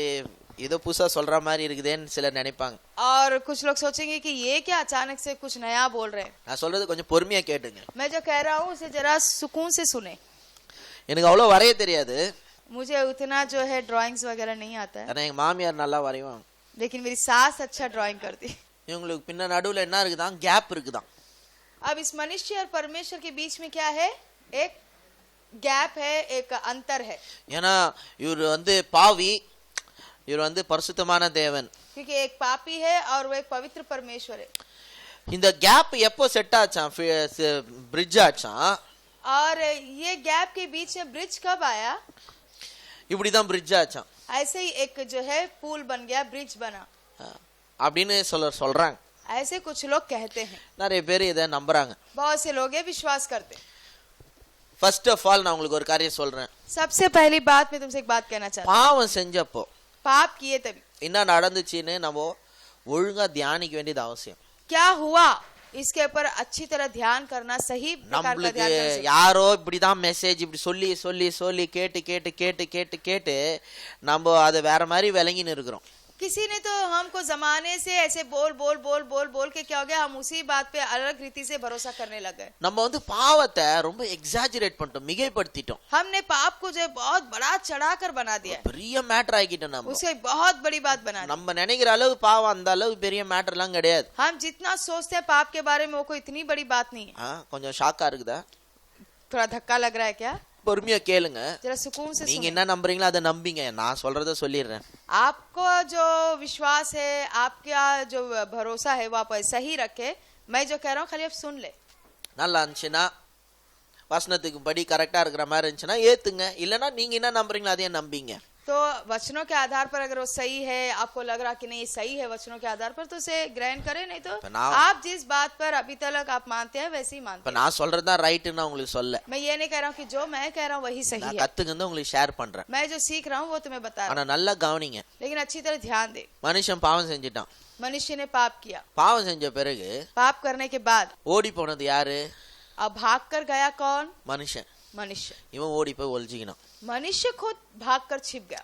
ஏதோ புதுசா சொல்ற மாதிரி இருக்குதேன்னு சிலர் நினைப்பாங்க. और कुछ लोग सोचेंगे कि ये क्या अचानक से कुछ नया बोल रहे हैं। நான் சொல்றது கொஞ்சம் பொறுமையா கேட்டுங்க. मैं जो कह रहा हूँ उसे जरा सुकून से सुने। எனக்கு அவ்வளவு வரைய தெரியாது, मुझे उतना जो है ड्राइंग्स वगैरह नहीं आता है, ஆனா எங்க மாமியார் நல்லா வரைவாங்க. लेकिन मेरी सास अच्छा ड्राइंग करती। இவங்களுக்கு பின்ன நடுவுல என்ன இருக்குதான்? கேப் இருக்குதான். अब इस मनुष्य और परमेश्वर के बीच में क्या है? एक गैप है, एक अंतर है। ஏன்னா இவர் வந்து பாவி, இவர் வந்து பரிசுத்தமான தேவன். क्योंकि एक पापी है और वो एक पवित्र परमेश्वर है। இந்த கேப் எப்போ செட் ஆச்சான்? பிரிட்ஜ் ஆச்சான். और ये गैप के बीच में ब्रिज कब आया? இப்படிதான் பிரிட்ஜ் ஆச்சான். ऐसे ही एक जो है पुल बन गया, ब्रिज बना, அப்படின்னு சொல்றாங்க. ऐसे कुछ लोग कहते हैं। நிறைய பேர் இதை நம்புறாங்க. बहुत से लोग ये विश्वास करते हैं। ஃபர்ஸ்ட் ஆஃப் ஆல் நான் உங்களுக்கு ஒரு காரியம் சொல்றேன். सबसे पहली बात मैं तुमसे एक बात कहना चाहती हूँ। பாவம் செஞ்சப்போ पाप किए तभी என்ன நடந்துச்சுன்னு நம்ம ஒழுங்கா தியானிக்க வேண்டியது அவசியம். क्या हुआ, इसके ऊपर अच्छी तरह ध्यान करना, सही प्रकार का நம்மளுக்கு ध्यान करना। யாரோ இப்படிதான் மெசேஜ் இப்படி சொல்லி சொல்லி சொல்லி கேட்டு கேட்டு கேட்டு கேட்டு கேட்டு நம்ம அதை வேற மாதிரி விளங்கின்னு இருக்கிறோம். किसी ने तो हमको जमाने से ऐसे बोल बोल बोल बोल बोल के क्या हो गया, हम उसी बात पे अलग रीति से भरोसा करने लग गए। நம்ம வந்து பாவத்தை ரொம்ப எக்ஸாஜரேட் பண்ணிட்டோம், மிகைப்படுத்திட்டோம். हमने पाप को जो है बहुत बड़ा चढ़ाकर बना दिया, பெரிய மேட்டர் ஆக்கிட்டோம். நம்ம उसे बहुत बड़ी बात बना दी। நம்ம நினைக்கிற அளவு பாவம் அந்த அளவு பெரிய மேட்டர் எல்லாம் கிடையாது. हम जितना सोचते हैं पाप के बारे में वो कोई इतनी बड़ी बात नहीं है। கொஞ்சம் ஷாக்கா இருக்குதா? थोड़ा धक्का लग रहा है क्या? பொறுமையா கேளுங்க. जरा सुकून से நீங்க सुनिए। என்ன நம்புறீங்களோ அதை நம்பிங்க, நான் சொல்றத சொல்லிடுறேன். आपको जो विश्वास है, आपका जो भरोसा है वो आप ऐसा ही रखे। मैं जो कह रहा हूँ खाली आप सुन ले। நல்லா இருந்துச்சுன்னா வசனத்துக்கு படி கரெக்டா இருக்கிற மாதிரி இருந்துச்சுன்னா ஏத்துங்க, இல்லைன்னா நீங்க என்ன நம்புறீங்களோ அதையே நம்பிங்க. तो वचनों के आधार पर अगर वो सही है, आपको लग रहा कि नहीं सही है वचनों के आधार पर, तो उसे ग्रहण करें, नहीं तो आप जिस बात पर अभी तक आप मानते हैं वैसे ही मानते இப்ப நான் சொல்றதுதான் ரைட்னு உங்களுக்கு சொல்ல, हैं। मैं ये नहीं कह रहा हूँ कि जो मैं कह रहा हूँ वही सही நான் है। கத்துக்கிட்டு உங்களுக்கு ஷேர் பண்றேன். मैं जो सीख रहा हूँ वो तुम्हें बता रहा ஆனா நல்லா கவனிங்க. हूँ, लेकिन अच्छी तरह ध्यान दे। மனுஷன் பாவம் செஞ்சுட்டான். मनुष्य ने पाप किया। பாவம் செஞ்ச பிறகு पाप करने के बाद ஓடி போனது யாரு? अब भाग कर गया कौन? மனுஷன். मनुष्य। இவன் ஓடி போய் ஒளிஞ்சிக்கணும். मनुष्य खुद भाग कर छिप गया।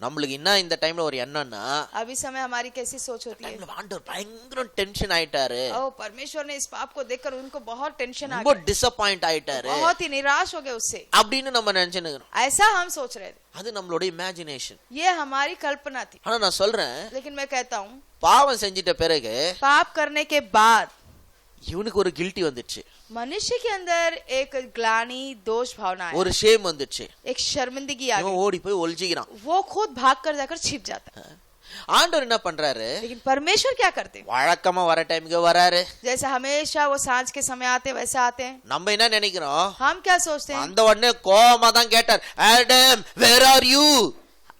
நம்மளுக்கு என்ன இந்த டைம்ல ஒரு எண்ணம்னா, अभी समय हमारी कैसी सोच होती है? ஆண்டவர் பயங்கர டென்ஷன் ஆயிட்டாரு, ओ परमेश्वर ने इस पाप को देखकर उनको बहुत टेंशन आ ரொம்ப गया, டிசப்பாயிண்ட் ஆயிட்டாரு बहुत ही निराश हो गए उससे, அப்படின்னு நம்ம நினைச்சுன்னு. ऐसा हम सोच रहे थे। அது நம்மளோட இமேஜினேஷன். ये हमारी कल्पना थी। ஆனா நான் சொல்றேன், लेकिन मैं कहता हूँ பாவம் செஞ்சிட்ட பிறகு पाप करने के बाद இவனுக்கு ஒரு கில்ட்டி வந்துச்சு, मनुष्य के अंदर एक ग्लानि दोष भावना है, ஒரு ஷேம் வந்துச்சு. एक शर्मिंदगी आ இவன் गई, ஓடி போய் ஒளிஞ்சிக்கிறான். वो खुद भाग कर जाकर छिप जाता है। ஆண்டவர் என்ன பண்றாரு? लेकिन परमेश्वर क्या करते हैं? வழக்கமா வர டைமுக்கு வராரு. जैसे हमेशा वो सांझ के समय आते वैसे आते हैं। நம்ம என்ன நினைக்கிறோம்? हम क्या सोचते हैं? அந்த உடனே கோவமா தான் கேட்டார், ஆடம் வேர் ஆர் யூ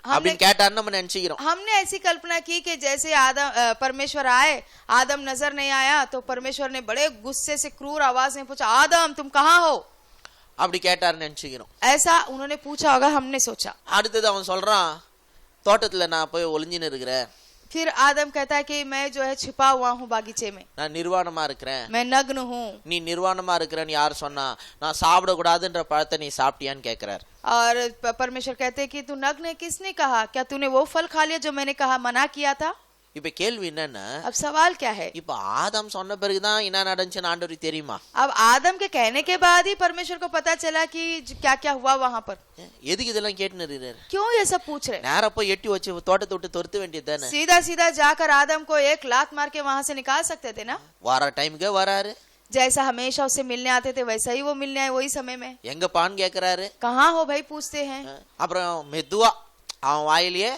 அப்படின்னு கேட்டாருன்னு நம்ம நினைச்சுக்கிறோம். हमने ऐसी कल्पना की कि जैसे आदम परमेश्वर आए, आदम नजर नहीं आया तो परमेश्वर ने बड़े गुस्से से क्रूर आवाज में पूछा, आदम तुम कहाँ हो? அப்படி கேட்டாருன்னு நினைச்சுக்கிறோம். ऐसा उन्होंने पूछा होगा, हमने सोचा. அடுத்தது அவன் சொல்றான், தோட்டத்துல நான் போய் ஒளிஞ்சின்னு இருக்கிறேன், फिर आदम कहता है कि मैं जो है छिपा हुआ हूँ बागीचे में, நான் நிர்வாணமா இருக்கிறேன். मैं नग्न हूँ. நீ நிர்வாணமா இருக்கிறேன்னு யார் சொன்னா? நான் சாப்பிட கூடாதுன்ற பழத்தை நீ சாப்பிட்டியான்னு கேக்குறாரு. और परमेश्वर कहते हैं कि तू नग्न है, किसने कहा? क्या तूने वो फल खा लिया जो मैंने कहा मना किया था? இப்ப கேள்வி என்னன்னா, अब सवाल क्या है? இப்ப ஆதாம் சொன்ன பிறகுதான் என்ன நடந்துச்சுன்னு ஆண்டவருக்கு தெரியுமா? अब आदम के कहने के बाद ही परमेश्वर को पता चला कि क्या क्या हुआ वहां पर. எதுக்கு இதெல்லாம் கேட்டுன்னு இருக்கிறாரு? क्यों ये सब पूछ रहे? நேரா போய் எட்டி வச்சு தோட்டத்தை விட்டு துரத்த வேண்டியது தானே? सीधा सीधा जाकर आदम को एक लात मार के वहां से निकाल सकते थे ना. வர டைமுக்கே வராரு. जैसा हमेशा उससे मिलने आते थे वैसा ही वो मिलने आए वही समय में. எங்க பான்னு கேக்குறாரு. कहाँ हो भाई पूछते हैं. அப்புறம் மெதுவா அவன் வாயிலேயே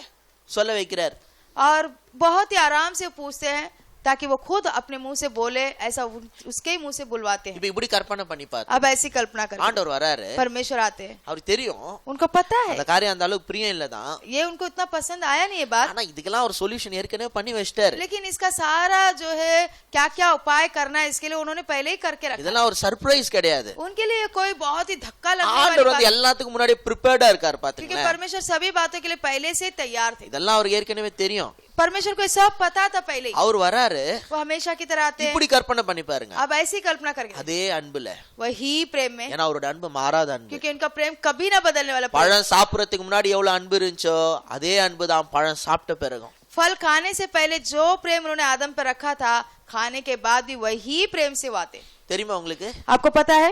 சொல்ல வைக்கிறார். और बहुत ही आराम से पूछते हैं ताकि वो खुद अपने मुंह से बोले, ऐसा उसके ही मुंह से बुलवाते हैं. இப்ப இப்படி கற்பனை பண்ணி பாரு. अब ऐसी कल्पना करें. ஆண்டவர் வராரு, परमेश्वर आते हैं, அவருக்கு தெரியும் उनको पता है அந்த காரியம் அந்த அளவுக்கு பிரியம் இல்லதான். ये उनको इतना पसंद आया नहीं ये बात, ஆனா இதுக்கெல்லாம் ஒரு சொல்யூஷன் ஏற்கனவே பண்ணி வச்சிட்டாரு. लेकिन इसका सारा जो है क्या क्या उपाय करना है इसके लिए उन्होंने पहले ही करके रखा. இதெல்லாம் ஒரு சர்ப்ரைஸ் கிடையாது. उनके लिए कोई बहुत ही धक्का लगने वाली ஆண்டவர் बात வந்து எல்லாத்துக்கும் முன்னாடி ப்ரிப்பேர்டா இருக்காரு क्योंकि பாத்தீங்களா? परमेश्वर सभी बातों के लिए पहले से तैयार थे. இதெல்லாம் அவருக்கு ஏற்கனவே தெரியும். परमेश्वर को सब पता था पहले ही. அவர் வராரு, वो हमेशा की तरह आते हैं. இப்படி கற்பனை பண்ணி பாருங்க. अब ऐसी कल्पना करके அதே அன்புல, वही प्रेम में, ஏன்னா அவரோட அன்பு மாறாத அன்பு. क्योंकि उनका प्रेम कभी ना बदलने वाला प्रेम. பழம் சாப்பிடறதுக்கு முன்னாடி எவ்வளவு அன்பு இருந்துச்சோ அதே அன்பு தான் பழம் சாப்பிட்ட பிறகும். फल खाने से पहले जो प्रेम उन्होंने आदम पर रखा था, खाने के बाद भी वही प्रेम से वो आते. தெரியுமா உங்களுக்கு? आपको पता है?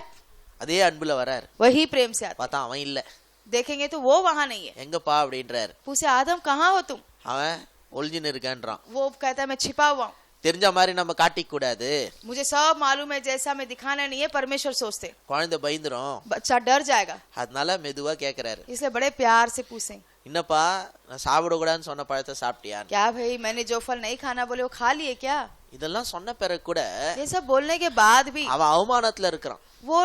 அதே அன்புல வராரு. वही प्रेम से आते. பார்த்தா அவன் இல்ல. देखेंगे तो वो वहां नहीं है. எங்கப்பா அப்படின்றாரு. पूछे आदम कहाँ हो तुम? அவன் ஒளிஞ்சின்னு இருக்கான்றான். वो कहता है मैं छिपा हुआ हूँ. தெரிஞ்ச மாதிரி நம்ம காட்டிக்க கூடாது. मुझे सब मालूम है, जैसा मैं दिखाना नहीं है. परमेश्वर सोचते குழந்தை பயந்துரும், बच्चा डर जाएगा, அதனால மெதுவா கேக்குறாரு. इसलिए बड़े प्यार से पूछे, என்னப்பா நான் சாப்பிட கூடாதுன்னு சொன்ன பழத்தை சாப்பிட்டியா? क्या भाई मैंने जो फल नहीं खाना बोले वो खा लिए क्या? இதெல்லாம் சொன்ன பிறகு கூட ये सब बोलने के बाद भी அவன் அவமானத்துல இருக்கிறான். वो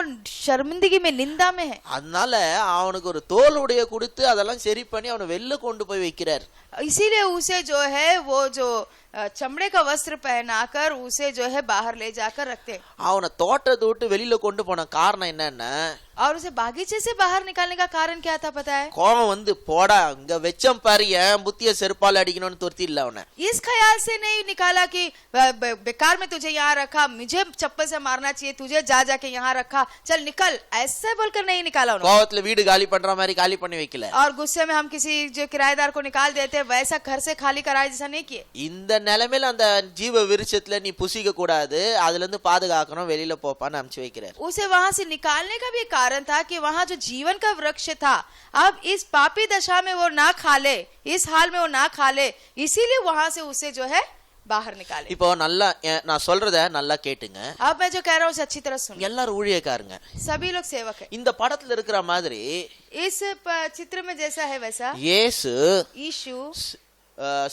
शर्मिंदगी में, निंदा में है. அதனால அவனுக்கு ஒரு தோல் உடைய கொடுத்து அதெல்லாம் சரி பண்ணி அவனை வெளில கொண்டு போய் வைக்கிறார். इसीलिए उसे जो है वो जो चमड़े का वस्त्र पहनाकर उसे जो है बाहर ले जाकर रखते. அவனை தோட்டத்தை விட்டு வெளியில கொண்டு போன காரணம் என்னன்னா, और उसे बागीचे से बाहर निकालने का कारण क्या था पता है? கோபம் வந்து போடா இங்க வெச்சம் பாரு என் புத்திய செருப்பால் அடிக்கணும்னு துரத்தி இல்ல அவனை. इस ख्याल से नहीं निकाला कि बेकार में तुझे यहाँ रखा, मुझे चप्पल से मारना चाहिए, तुझे जा जाके यहाँ रखा, चल निकल, ऐसे बोलकर नहीं निकाला उन्होंने. கோபத்துல வீடு காலி பண்ற மாதிரி காலி பண்ணி வைக்கல. और गुस्से में हम किसी जो किराएदार को निकाल देते वैसा घर से खाली कराए जैसा नहीं किए. இந்த நிலைமையில அந்த ஜீவ விருட்சத்துல நீ புசிக்க கூடாது, அதுல இருந்து பாதுகாக்கணும், வெளியில போப்பான்னு அனுப்பிச்சு வைக்கிறார். उसे वहां से निकालने का भी कारण था कि वहां जो जीवन का वृक्ष था, अब इस पापी दशा में वो ना खा ले, इस हाल में वो ना खा ले, इसीलिए वहां से उसे जो है बाहर निकाले. இப்போ நல்லா நான் சொல்றத நல்லா கேட்டுங்க. अब मैं जो कह रहा हूँ उसे अच्छी तरह सुनिए. எல்லாரும் ஊழியக்காரங்க. सभी लोग सेवक है. இந்த படத்துல இருக்கிற மாதிரி इस चित्र में जैसा है वैसा இயேசு यीशु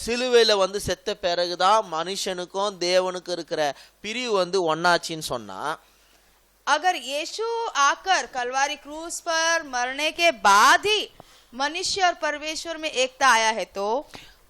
சிலுவையில வந்து செத்த பிறகுதான் மனுஷனுக்கும் தேவனுக்கும் இருக்கிற பிரிவு வந்து ஒன்னாச்சின்னு சொன்னா, अगर यीशु आकर कलवारी क्रूस पर मरने के बाद ही मनुष्य और परमेश्वर में एकता आया है, तो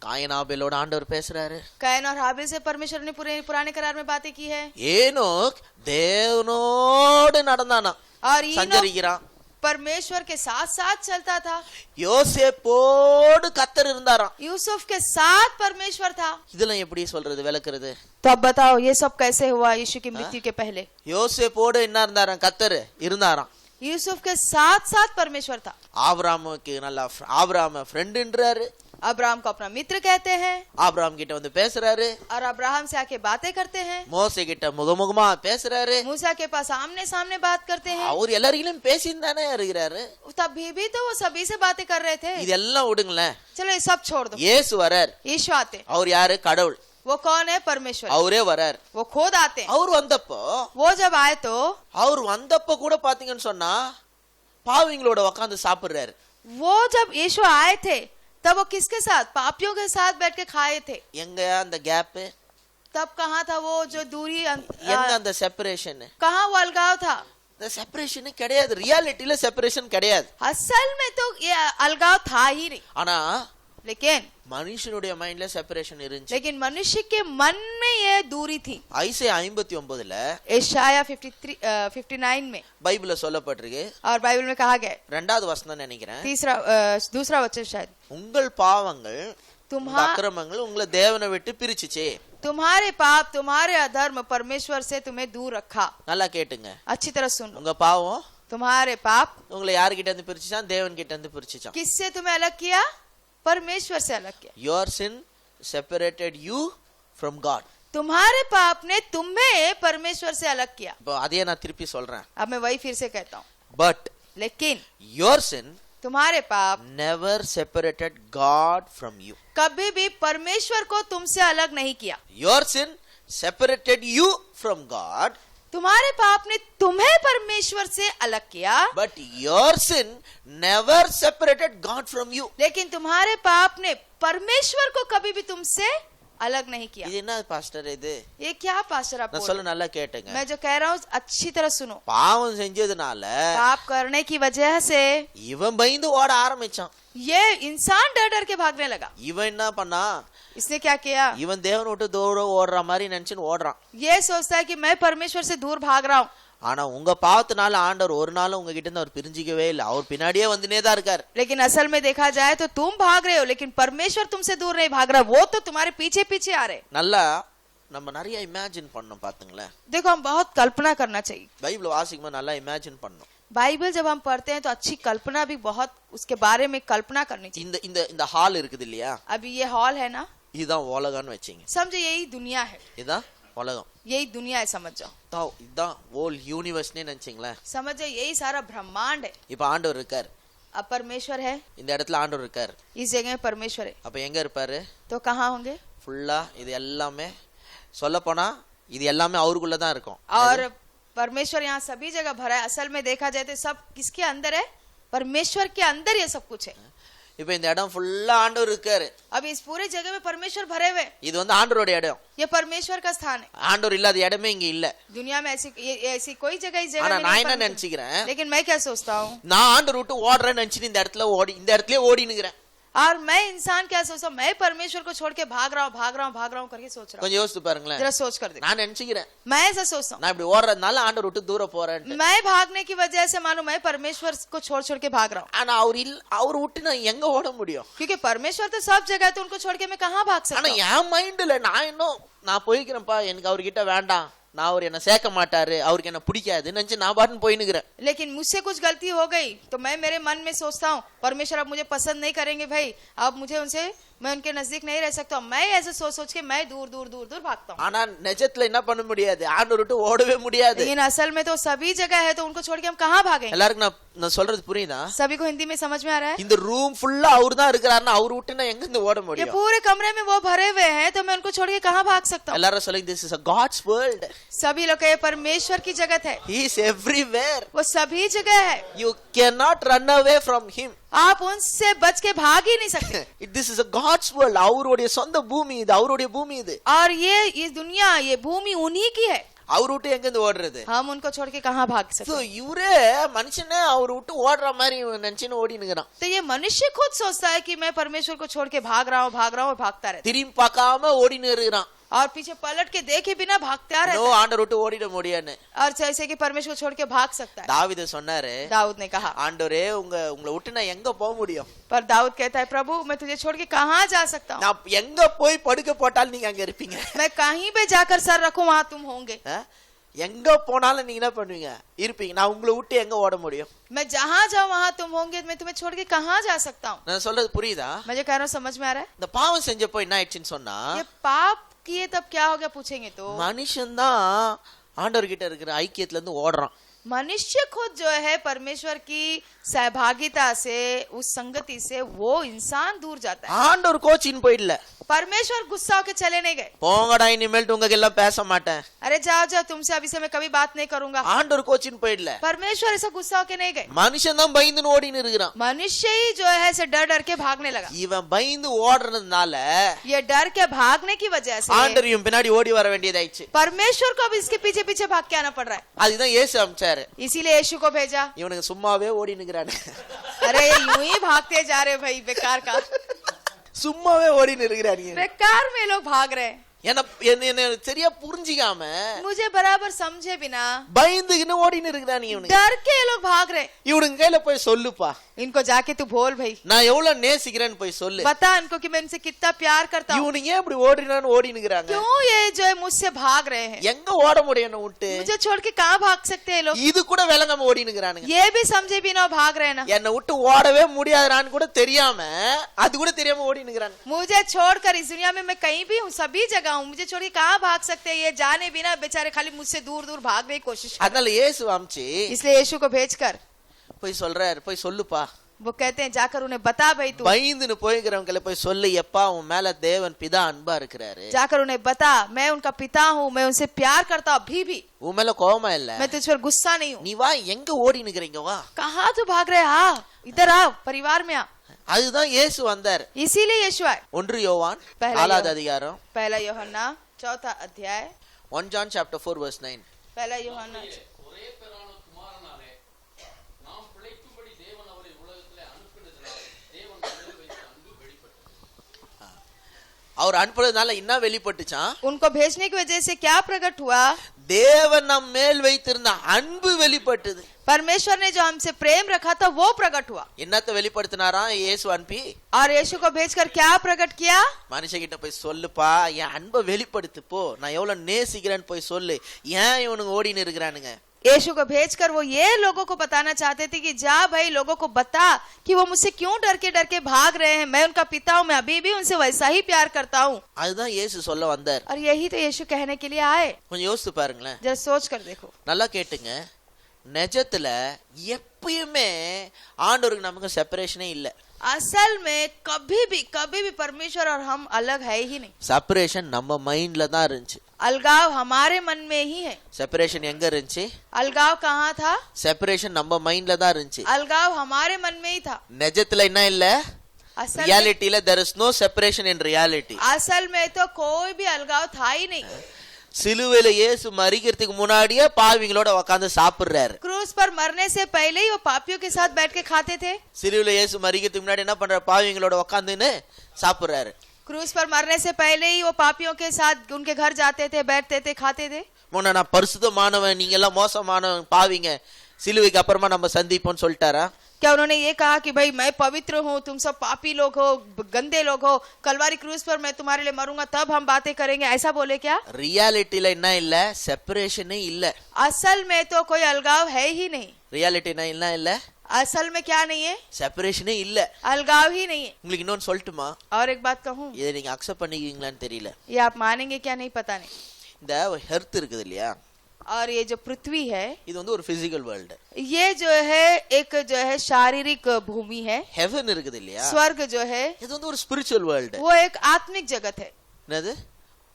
காயின் ஆபேலோட ஆண்டவர் பேசுறாரு. कैन और हाबिल से परमेश्वर ने पुराने करार में बातें की है. ஏனோக் தேவனோடு நடந்தானா, और சஞ்சரிக்கிறான். परमेश्वर के साथ साथ चलता था. யோசேப்போடு கர்த்தர் இருந்தாராம். यूसुफ के साथ परमेश्वर था. இதெல்லாம் எப்படி சொல்றது விளக்குறது? तो अब बताओ ये सब कैसे हुआ यीशु की मृत्यु के पहले? யோசேப்போடு என்ன இருந்தாராம்? கர்த்தர் இருந்தாராம். यूसुफ के साथ साथ परमेश्वर था. ஆபிரகாமுக்கு நல்லா ஆபிரகாம் ஃப்ரெண்டுன்றாரு. अब्राहम को अपना मित्र कहते हैं. ஆபிரகாம் கிட்ட வந்து பேசுறாரு. और अब्राहम से आके बातें करते हैं. மோசே கிட்ட முகமுகமா பேசுறாரு. मूसा के पास आमने सामने बात करते हैं. அவர் எல்லாரையும் பேசின்னு தானே இருக்கிறாரு. तभी भी तो वो सभी से बातें कर रहे थे. இதெல்லாம் விடுங்களேன். चलो ये सब छोड़ दो. இயேசு வரார். यीशु आते. அவர் யாரு? கடவுள். वो कौन है? परमेश्वर. அவரே வரார். वो खुद आते. அவர் வந்தப்போ वो जब आए तो அவர் வந்தப்போ கூட பாத்தீங்கன்னு சொன்னா பாவிங்களோட உட்கார்ந்து சாப்பிடுறாரு. वो जब यीशु आए थे तब वो किसके साथ? पापियों के साथ बैठ के खाए थे. எங்க அந்த கேப்? तब कहाँ था वो जो दूरी? எங்க அந்த செப்பரேஷன்? कहाँ वो अलगाव था? இந்த செப்பரேஷன் கிடையாது. ரியாலிட்டில செப்பரேஷன் கிடையாது. असल में तो ये अलगाव था ही नहीं. ஆனா लेकिन மனுஷனுடைய மைண்ட்ல செப்பரேஷன் இருந்துச்சு. लेकिन मनुष्य के मन में ये दूरी थी. ஐசையா 59ல यशाया 59 में பைபிள்ல சொல்லப்பட்டிருக்கு. और बाइबल में कहा गया, இரண்டாவது வசனம் நினைக்கிறேன், दूसरा वचन शायद, உங்கள் பாவங்கள் तुम्हारे அக்கிரமங்கள் உங்களை தேவனை விட்டு பிரிச்சுச்சே. तुम्हारे पाप तुम्हारे अधर्म परमेश्वर से तुम्हें दूर रखा. நல்லா கேட்டுங்க, अच्छी तरह सुन. உங்க பாவம் तुम्हारे पाप உங்களை யார்கிட்ட இருந்து பிரிச்சுச்சான்? தேவன் கிட்ட இருந்து பிரிச்சுச்சான். किससे तुम्हें अलग किया? परमेश्वर से अलग किया. your sin separated you from God. तुम्हारे पाप ने तुम्हें परमेश्वर से अलग किया. இப்போ அதையே நான் திருப்பி சொல்றேன். अब मैं वही फिर से कहता हूँ, but लेकिन your sin तुम्हारे पाप never separated God from you. कभी भी परमेश्वर को तुमसे अलग नहीं किया. your sin separated you from God, तुम्हारे पाप ने तुम्हें परमेश्वर से अलग किया, but your sin never separated God from you. लेकिन तुम्हारे पाप ने परमेश्वर को कभी भी तुमसे अलग नहीं किया. இது என்ன பாஸ்டர் இது? ये क्या पास्टर आप நான் बोल சொல்ல रहे நல்லா हैं? கேட்டுங்க. मैं जो कह रहा हूँ अच्छी तरह सुनो. பாவம் செஞ்சதுனால पाप करने की वजह से இவன் பயந்து ஓட ஆரம்பிச்சான். ये इंसान डर डर के भागने लगा. இவன் என்ன பண்ணா? इसने क्या किया? இவன் தேவனை விட்டு தூரம் ஓடுற மாதிரி நினைச்சுன்னு ஓடுறான். ये सोचता है कि मैं परमेश्वर से दूर भाग रहा हूँ. ஆனா உங்க பாவத்தினால ஆண்டவர் ஒரு நாளும் உங்ககிட்ட இருந்து அவர் பிரிஞ்சிக்கவே இல்லை. அவர் பின்னாடியே வந்துனே தான் இருக்கார். लेकिन असल में देखा जाए तो तुम भाग रहे हो, लेकिन परमेश्वर तुमसे दूर नहीं भाग रहा, वो तो तुम्हारे पीछे पीछे आ रहे. நல்லா நம்ம நிறைய இமேஜின் பண்ணோம் பாத்துங்களேன். देखो हम बहुत कल्पना करना चाहिए. பைபிள் வாசிக்கும்போது நல்லா இமேஜின் பண்ணோம். बाइबल जब हम पढ़ते हैं तो अच्छी कल्पना भी बहुत उसके बारे में कल्पना करनी चाहिए. இந்த இந்த இந்த ஹால் இருக்குது இல்லையா? अभी ये हॉल है ना, இதுதான் உலகம்னு வச்சீங்க. समझो यही दुनिया है. இதுதான் உலகம். यही दुनिया है, समझ जाओ. இதுதான் ஹோல் யூனிவர்ஸ்னே நினைச்சீங்களேன். समझो यही सारा ब्रह्मांड है. இப்ப ஆண்டவர் இருக்கார். अब परमेश्वर है, இந்த இடத்துல ஆண்டவர் இருக்கார். इस जगह में परमेश्वर है, அப்ப எங்க இருப்பாரு? तो कहाँ होंगे? ஃபுல்லா இது எல்லாமே சொல்ல போனா இது எல்லாமே அவருக்குள்ளதான் இருக்கும். और परमेश्वर यहाँ सभी जगह भरा है. असल में देखा जाए तो सब किसके अंदर है? परमेश्वर के अंदर ये सब कुछ है. இப்ப இந்த இடம் ஃபுல்லா ஆண்டவர் இருக்காரு. अब इस पूरे जगह में परमेश्वर भरे हुए. இது வந்து ஆண்டவரோட இடம். ये परमेश्वर का स्थान है. ஆண்டவர் இல்லாத இடமே இங்க இல்ல. दुनिया में ऐसी कोई जगह इस जगह ஆனா में நான் नहीं என்ன परमेश्वर. நினைச்சுக்கிறேன்? लेकिन मैं क्या सोचता हूँ, நான் ஆண்டவர் விட்டு ஓடுறேன்னு நினைச்சு இந்த இடத்துலயே ஓடினுக்கிறேன். और मैं इंसान क्या सोचता हूँ, मैं परमेश्वर को छोड़ के भाग रहा हूँ करके सोच रहा हूँ. கொஞ்சம் யோசித்து பாருங்களேன். जरा सोच कर देख. நான் நினைச்சுக்கிறேன் मैं ऐसा सोचता हूँ, நான் இப்படி ஓடுறதுனால ஆண்டவர் விட்டு தூரம் போறேன். मैं भागने की वजह से मानो मैं परमेश्वर को छोड़ के भाग रहा हूँ. ஆனா அவர் விட்டு நான் எங்க ஓட முடியும்? क्योंकि परमेश्वर तो सब जगह है, तो उनको छोड़ के मैं कहाँ भाग सकता ஆனா हूँ? என் மைண்ட்ல நான் போய்க்கிறேன்ப்பா, எனக்கு அவர்கிட்ட வேண்டாம், நான் அவர் என்ன சேர்க்க மாட்டாரு, அவருக்கு என்ன பிடிக்காது நினைச்சு நான் பாட்டுன்னு போயினுக்கிறேன். लेकिन मुझसे कुछ गलती हो गई तो मैं मेरे मन में सोचता हूँ परमेश्वर अब मुझे पसंद नहीं करेंगे भाई, अब मुझे मैं उनके नजदीक नहीं रह सकता. मैं ऐसे सोच के मैं दूर भागता हूँ. ஆனா நிஜத்துல என்ன பண்ண முடியாது, ஆண்டவர் விட்டு ஓடவே முடியாது. लेकिन असल में तो सभी जगह है, तो उनको छोड़ के हम कहाँ भागेंगे? எல்லாருக்கும் நான் சொல்றது புரியுதா? सभी को हिंदी में समझ में आ रहा है? இந்த ரூம் ஃபுல்லா அவர் தான் இருக்கிறாருன்னா அவர் விட்டு நான் எங்க இருந்து ஓட ये முடியும்? पूरे कमरे में वो भरे हुए हैं, तो मैं उनको छोड़ के कहाँ भाग सकता हूँ? எல்லாரும் சொல்லுங்க, this is a God's world. सभी लोग ये परमेश्वर की जगत है, He is everywhere. वो सभी जगह है. You cannot run away from him. आप उनसे बच के भाग ही नहीं सकते. This is a God's world. அவருடைய சொந்த பூமி இது, அவருடைய பூமி இது. और ये दुनिया, ये भूमि उन्हीं की है. அவர் விட்டு எங்க இருந்து ஓடுறது? हम उनको छोड़ के कहाँ भाग सकते? So இவரே மனுஷனே அவர் விட்டு ஓடுற மாதிரி நினைச்சுன்னு ஓடினுக்கிறான். तो ये मनुष्य खुद सोचता है कि मैं परमेश्वर को छोड़ के भाग रहा हूँ और भागता रहता है, திரும்பி பார்க்காம ஓடினு இருக்கிறான். और पीछे पलट के देखे बिना भागता நோ रहता है. ஆண்டவர் விட்டு ஓடிட முடியாதுன்னு. और जैसे कि परमेश्वर को छोड़ के भाग सकता है. தாவீது சொன்னாரு, दाऊद ने कहा, ஆண்டவரே உங்களை விட்டு நான் எங்க போக முடியும்? पर दाऊद कहता है, प्रभु मैं तुझे छोड़ के कहाँ जा सकता हूँ? நான் எங்க போய் படுக்க போட்டாலும் நீங்க அங்க இருப்பீங்க. मैं कहीं पे जाकर सर रखूं वहां तुम होंगे. எங்க போனாலும் நீங்க என்ன பண்ணுவீங்க? இருப்பீங்க. நான் உங்களை விட்டு எங்க ஓட முடியும்? मैं जहाँ जाऊँ वहां तुम होंगे. मैं तुम्हें छोड़ के कहाँ जा सकता हूँ? நான் சொல்றது புரியுதா? मैं जो कह रहा हूँ समझ में आ रहा है? இந்த பாவம் செஞ்சப்போ என்ன ஆயிடுச்சுன்னு சொன்னா, ये पाप किए तब क्या हो गया पूछेंगे तो மனுஷன் தான் ஆண்டவர் கிட்ட இருக்கிற ஐக்கியத்துல இருந்து ஓடுறான். मनुष्य खुद जो है परमेश्वर की सहभागिता से, उस संगति से वो इंसान दूर जाता है. ஆண்டவர் கோச்சின்னு போயிடல. परमेश्वर गुस्सा होके चले नहीं गए. போங்கடா இனிமேல் உங்க எல்லாம் பேச மாட்டேன். अरे जाओ तुमसे अभी से मैं कभी बात नहीं करूंगा. ஆண்டவர் கோச்சின்னு போயிடல. परमेश्वर ऐसा गुस्सा होके नहीं गए. மனுஷன் தான் பயந்துன்னு ஓடின்னு இருக்கிறான். मनुष्य ही जो है ऐसे डर के भागने लगा. இவன் பயந்து ஓடுறதுனால ये डर के भागने की वजह से ஆண்டவர் இவன் பின்னாடி ஓடி வர வேண்டியதாயிடுச்சு. परमेश्वर को अब इसके पीछे भाग के आना पड़ रहा है. அதுதான் இயேசு அம்சாரு. इसीलिए यीशु को भेजा. இவனுக்கு சும்மாவே ஓடினுக்கிறானே. अरे यूं ही भागते जा रहे भाई बेकार का. சும்மாவே ஓடின்னு இருக்கிறாங்க. बेकार में लोग भाग रहे हैं, என்ன சரியா புரிஞ்சிக்காம मुझे बराबर समझे बिना பயந்துகின்னு ஓடின்னு இருக்கிறாங்க. இவனுங்க डर के ये लोग भाग रहे हैं। இவனுங்க கையில போய் சொல்லுப்பா, इनको जाके तू बोल भाई, நான் எவ்வளவு நேசிக்கிறேன்னு போய் சொல்லு, बता इनको कि मैं इनसे कितना प्यार करता हूँ। இவனுங்க ஏன் இப்படி ஓடினான்னு ஓடினுக்குறாங்க. क्यों ये जो है मुझसे भाग रहे हैं? எங்க ஓட முடியும் என்ன விட்டு? मुझे छोड़ के कहाँ भाग सकते हैं लोग? இது கூட விளங்காம ஓடினுக்குறானுங்க. ये भी समझे बिना भाग रहे हैं ना। என்னை விட்டு ஓடவே முடியாதுறான்னு கூட தெரியாம, அது கூட தெரியாம ஓடினுக்குறாங்க. मुझे छोड़कर इस दुनिया में मैं कहीं भी हूँ, सभी जगह हूँ, मुझे छोड़ के कहाँ भाग सकते हैं? ये जाने बिना बेचारे खाली मुझसे दूर दूर भागने की कोशिश कर। அதனால இயேசு அம்ச்சி इसलिए यीशु को भेजकर போய் சொல்றாரு, போய் சொல்லுப்பா, वो कहते हैं जाकर उन्हें बता भाई तू, பயந்துன்னு போய்க்கிறவங்களை போய் சொல்லு, எப்பா உன் மேல தேவன் பிதா அன்பா இருக்கிறாரு, जाकर उन्हें बता मैं उनका पिता हूँ, मैं उनसे प्यार करता हूँ अभी भी, உன் மேல கோபமா இல்ல, मैं तुझ पर गुस्सा नहीं हूँ। நீ வா, எங்க ஓடினுக்குறீங்க வா. कहाँ तू भाग रहे? हाँ इधर आ, परिवार में आ। அதுதான் இயேசு வந்தார். इसीलिए यीशु आए। 1 யோவான் पहला 4வது அதிகாரம், पहला यूहन्ना 4 अध्याय, 1 John chapter 4 verse 9. पहला यूहन्ना ஒரே பேரான குமாரனாலே நாம் பிழைக்கும்படி தேவன் அவரை உலகத்திலே அனுப்பினதினால் தேவன் நம்மில் வைத்த அன்பு வெளிப்பட்டது. அவர் அனுப்புறதுனால என்ன வெளிப்பட்டுச்சான்? उनको भेजने की वजह से क्या प्रकट हुआ? தேவன் நம் மேல் வைத்திருந்த அன்பு வெளிப்பட்டது. परमेश्वर ने जो हमसे प्रेम रखा था वो प्रकट हुआ। என்னத்தை வெளிப்படுத்தினாராம் இயேசு அனுப்பி? और यीशु को भेजकर क्या प्रकट किया? மனுஷங்கிட்ட போய் சொல்லுப்பா, என் அன்பை வெளிப்படுத்து போ, நான் எவ்வளவு நேசிக்கிறேன்னு போய் சொல்லு, ஏன் இவனுங்க ஓடின்னு இருக்கிறானுங்க. यीशु को भेजकर वो ये लोगों को बताना चाहते थे कि जा भाई लोगों को बता कि वो मुझसे क्यों डर के भाग रहे हैं, मैं उनका पिता हूँ, मैं अभी भी उनसे वैसा ही प्यार करता हूँ। அதுதான் இயேசு சொல்ல வந்தார். और यही तो यीशु कहने के लिए आए। கொஞ்சம் யோசித்து பாருங்களேன், जरा सोच कर देखो। நல்லா கேட்டுங்க, நிஜத்துல எப்பயுமே ஆண்டவருக்கு நமக்கு செப்பரேஷனே இல்ல. असल में कभी भी परमेश्वर और हम अलग है ही नहीं। செப்பரேஷன் நம்ம மைண்ட்ல தான் இருந்துச்சு. अलगाव हमारे मन में ही है। செப்பரேஷன் எங்க இருந்துச்சு? अलगाव कहाँ था? செப்பரேஷன் நம்ம மைண்ட்ல தான் இருந்துச்சு. अलगाव हमारे मन में ही था। நிஜத்துல என்ன இல்ல? असल ரியாலிட்டில there is no separation in reality. असल में तो कोई भी अलगाव था ही नहीं। சிலுவையில இயேசு மரிக்கிறதுக்கு முன்னாடியே பாவிங்களோட உட்கார்ந்து சாப்பிடுறாரு. क्रूस पर मरने से पहले ही वो पापियों के साथ बैठ के खाते थे। சிலுவையில இயேசு மரிக்கிறதுக்கு முன்னாடி என்ன பண்றாரு? பாவிங்களோட உட்கார்ந்துன்னு சாப்பிடுறாரு. क्रूस पर मरने से पहले ही वो पापियों के साथ उनके घर जाते थे, बैठते थे, खाते थे। முன்ன நான் பரிசுத்தமானவன், நீங்க எல்லாம் மோசமானவன் பாவிங்க, சிலுவைக்கு அப்புறமா நம்ம சந்திப்போம்னு சொல்லிட்டாரா? क्या उन्होंने ये कहा कि भाई मैं पवित्र हूँ, तुम सब पापी लोग हो, गंदे लोग हो, कलवारी क्रूस पर मैं तुम्हारे लिए मरूंगा तब हम बातें करेंगे, ऐसा बोले क्या? ரியாலிட்டில என்ன இல்ல? செப்பரேஷனே இல்ல. असल में तो कोई अलगाव है ही नहीं। ரியாலிட்டி என்ன இல்ல? असल में क्या नहीं है? செப்பரேஷனே இல்ல. अलगाव ही नहीं है। உங்களுக்கு இன்னொன்னு சொல்லட்டுமா? और एक बात कहूँ, இதை நீங்க அக்செப்ட் பண்ணிக்குவீங்களான்னு தெரியல. ये आप मानेंगे क्या नहीं पता नहीं। இந்த ஹெர்த் இருக்குது இல்லையா, और ये जो पृथ्वी है இது வந்து ஒரு பிசிக்கல் வேர்ல்டு. ये जो है एक जो है शारीरिक भूमि है। ஹெவன் இருக்குது இல்லையா, स्वर्ग जो है இது வந்து ஒரு ஸ்பிரிச்சுவல் வேர்ல்டு. वो एक आत्मिक जगत है। என்னது?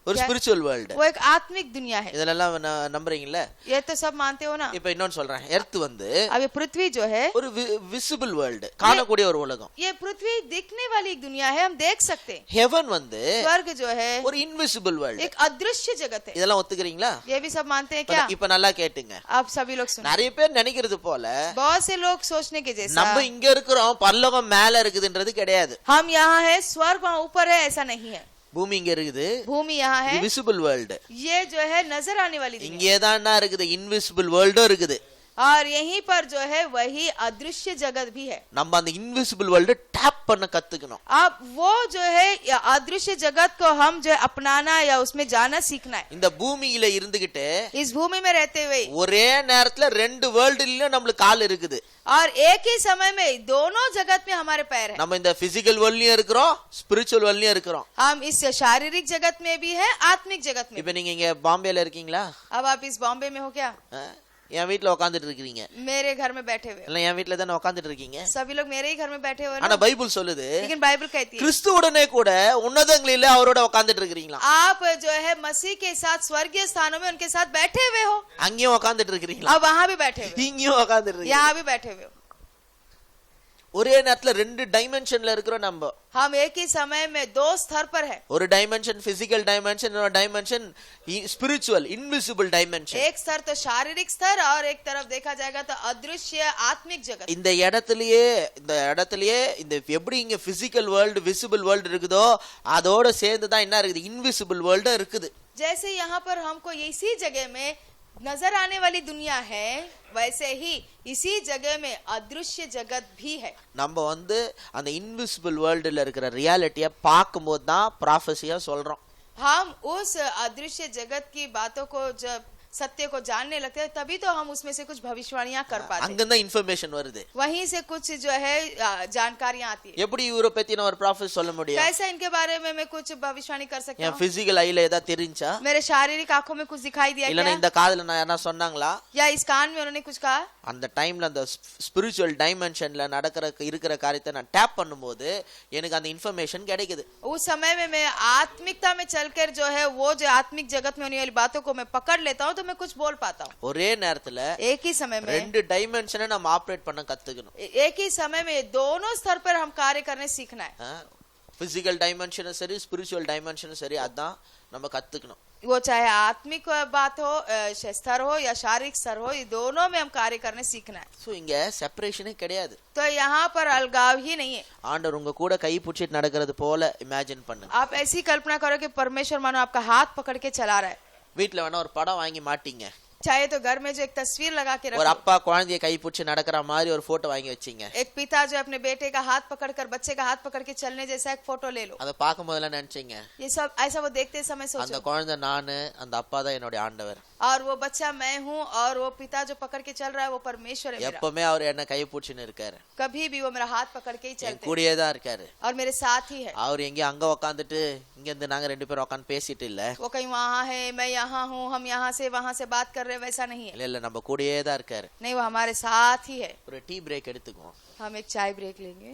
ஒரு ஸ்பிரிச்சுவல் வேர்ல்டு. वो एक आत्मिक दुनिया है। இதெல்லாம் நம்புறீங்கல்ல? ये तो सब मानते हो ना। இப்போ இன்னொன்னு சொல்றேன், எர்த் வந்து अब ये पृथ्वी जो है ஒரு விசிபிள் வேர்ல்டு, காணக்கூடிய ஒரு உலகம். ये पृथ्वी दिखने वाली एक दुनिया है, हम देख सकते हैं। ஹெவன் வந்து स्वर्ग जो है ஒரு இன்விசிபிள் வேர்ல்டு. एक अदृश्य जगत है। இதெல்லாம் ஒத்துக்கிறீங்களா? ये भी सब मानते हैं क्या? இப்ப நல்லா கேட்டுங்க, आप सभी लोग सुनो। நிறைய பேர் நினைக்கிறது போல बहुत से लोग सोचने के जैसा நம்ம இங்க இருக்கிறோம், பரலோகம் மேல இருக்குதுன்றது கிடையாது. हम यहाँ है, स्वर्ग वहाँ ऊपर है, ऐसा नहीं है। பூமி இங்க இருக்குது, भूमि यहाँ है, விசிபிள் வேர்ல்டு. ये जो है नजर आने वाली दुनिया। இங்கே தான் இருக்குது, இன்விசிபிள் வேர்ல்டும் இருக்குது. और यहीं पर जो है वही अदृश्य जगत भी है। நம்ம அந்த இன்விசிபிள் வேர்ல்டு டேப் பண்ண கத்துக்கணும். अब वो जो है अदृश्य जगत को हम जो है अपनाना या उसमें जाना सीखना है। இந்த பூமியில இருந்துகிட்டு इस भूमि में रहते हुए ஒரே நேரத்துல ரெண்டு வேர்ல்டுலயும் நம்மளுக்கு கால் இருக்குது. और एक ही समय में दोनों जगत में हमारे पैर है। நம்ம இந்த பிசிக்கல் வேர்ல்ட்லயும் இருக்கிறோம், ஸ்பிரிச்சுவல் வேர்ல்ட்லயும் இருக்கிறோம். हम इस शारीरिक जगत में भी है, आत्मिक जगत में। இப்ப நீங்க இங்க பாம்பேல இருக்கீங்களா? अब आप इस बॉम्बे में हो क्या? என் வீட்டுல உட்காந்துட்டு இருக்கீங்க, मेरे घर में बैठे हुए। இல்ல என் வீட்டுல தானே உட்காந்துட்டு இருக்கீங்க. सभी लोग मेरे ही घर में बैठे हुए ஆனா ना। பைபிள் சொல்லுது, लेकिन बाइबल कहती है கிறிஸ்துவுடனே கூட உன்னதங்களில அவரோட உட்காந்துட்டு இருக்கிறீங்களா? आप जो है मसीह के साथ स्वर्गीय स्थानों में उनके साथ बैठे हुए हो। அங்கேயும் உட்காந்துட்டு இருக்கிறீங்களா? अब वहां भी बैठे हुए, இங்கேயும் உட்காந்துட்டு இருக்கீங்க. यहाँ भी बैठे हुए हो। ஒரே நேரத்துல ரெண்டு டைமென்ஷன்ல இருக்கிறோம் நம்ம. हम एक ही समय में दो स्तर पर है. ஒரு டைமென்ஷன் பிசிக்கல் டைமென்ஷன், இன்னொரு டைமென்ஷன் ஸ்பிரிச்சுவல் இன்விசிபிள் டைமென்ஷன். एक स्तर तो शारीरिक स्तर और एक तरफ देखा जाएगा तो अदृश्य आत्मिक जगत. இந்த இடத்துலயே இந்த எப்படி இங்க பிசிக்கல் வேர்ல்டு விசிபிள் வேர்ல்டு இருக்குதோ அதோட சேர்ந்து தான் என்ன இருக்குது, இன்விசிபிள் வேர்ல்டு இருக்குது. जैसे यहाँ पर हमको इसी जगह में नजर आने वाली दुनिया है, वैसे ही इसी जगह में अदृश्य जगत भी है. நம்ம அந்த இன்விசிபிள் வேர்ல்டுல இருக்கிற ரியாலிட்டியை பார்க்கும்போது தான் ப்ராஃபஸியா சொல்றோம். हम उस अदृश्य जगत की बातों को जब सत्य को जानने लगते हैं तभी तो हम उसमें से कुछ भविष्यवाणियां कर पाते हैं. அங்கதான் இன்ஃபர்மேஷன் வருது. वहीं से कुछ जो है जानकारियां आती है. எப்படி இவரை பத்தி நான் ஒரு ப்ராஃபஸ் சொல்ல முடியும்? कैसे इनके बारे में मैं कुछ भविष्यवाणी कर सकता हूं? என் பிசிக்கல் ஐல ஏதா தெரிஞ்சா? मेरे शारीरिक आंखों में कुछ दिखाई दिया இல்லனா क्या? இந்த காதுல நான் என்ன சொன்னாங்களா? या इस कान में उन्होंने कुछ कहा? அந்த டைம்ல அந்த ஸ்பிரிச்சுவல் டைமென்ஷன்ல இருக்கிற காரியத்தை நான் டேப் பண்ணும்போது எனக்கு அந்த இன்ஃபர்மேஷன் கிடைக்குது. उस समय में मैं आत्मिकता में चलकर जो है वो जो आत्मिक जगत में होने वाली बातों को मैं पकड़ लेता हूँ तो मैं कुछ बोल पाता हूँ. ஒரே நேரத்துல एक ही समय में ரெண்டு டைமென்ஷனை நம்ம ஆபரேட் பண்ண கத்துக்கணும். एक ही समय में दोनों स्तर पर हम कार्य करने सीखना है. பிசிக்கல் டைமென்ஷனும் சரி ஸ்பிரிச்சுவல் டைமென்ஷனும் சரி அதான் நம்ம கத்துக்கணும். वो चाहे आत्मिक बात हो, स्तर हो या शारीरिक स्तर हो, ये दोनों में हम कार्य करने सीखना है. சோ இங்க செப்பரேஷனே கிடையாது. तो यहाँ पर अलगाव ही नहीं है. ஆண்டவர் உங்க கூட கை பிடிச்சிட்டு நடக்கிறது போல இமேஜின் பண்ணுங்க. आप ऐसी कल्पना करो कि परमेश्वर मानो आपका हाथ पकड़ के चला रहा है. வீட்ல வேணா ஒரு படம் வாங்கி மாட்டீங்க. चाहे तो घर में जो एक तस्वीर लगा के ஒரு रखो. அப்பா குழந்தையை கை பிடிச்சி நடக்கிற மாதிரி ஒரு போட்டோ வாங்கி வச்சீங்க. एक पिता जो अपने बेटे का हाथ पकड़कर बच्चे का हाथ पकड़ के चलने जैसा एक फोटो ले लो. அத பாக்கும்போதெல்லாம் நினைச்சீங்க, ये सब ऐसा वो देखते समय அந்த सोचो குழந்தை நானு, அந்த அப்பா தான் என்னோட ஆண்டவர். और वो बच्चा मैं हूँ और वो पिता जो पकड़ के चल रहा है वो परमेश्वर है मेरा. எப்பவுமே அவர் என்ன கை பிடிச்சின்னு இருக்காரு. कभी भी वो मेरा हाथ पकड़ के ही என் चलते हैं கூடயே தான் இருக்காரு. और मेरे साथ ही है. அவர் எங்க அங்க உட்காந்துட்டு இங்க இருந்து நாங்க ரெண்டு பேரும் உட்காந்து பேசிட்டு இல்ல. वो कहीं वहाँ है, मैं यहाँ हूँ, हम यहाँ से वहाँ से बात कर रहे हैं, वैसा नहीं है. இல்ல இல்ல நம்ம கூடயே தான் இருக்காரு. नहीं, वो हमारे साथ ही है. ஒரு டீ பிரேக் எடுத்துக்குவோம். हम एक चाय ब्रेक लेंगे.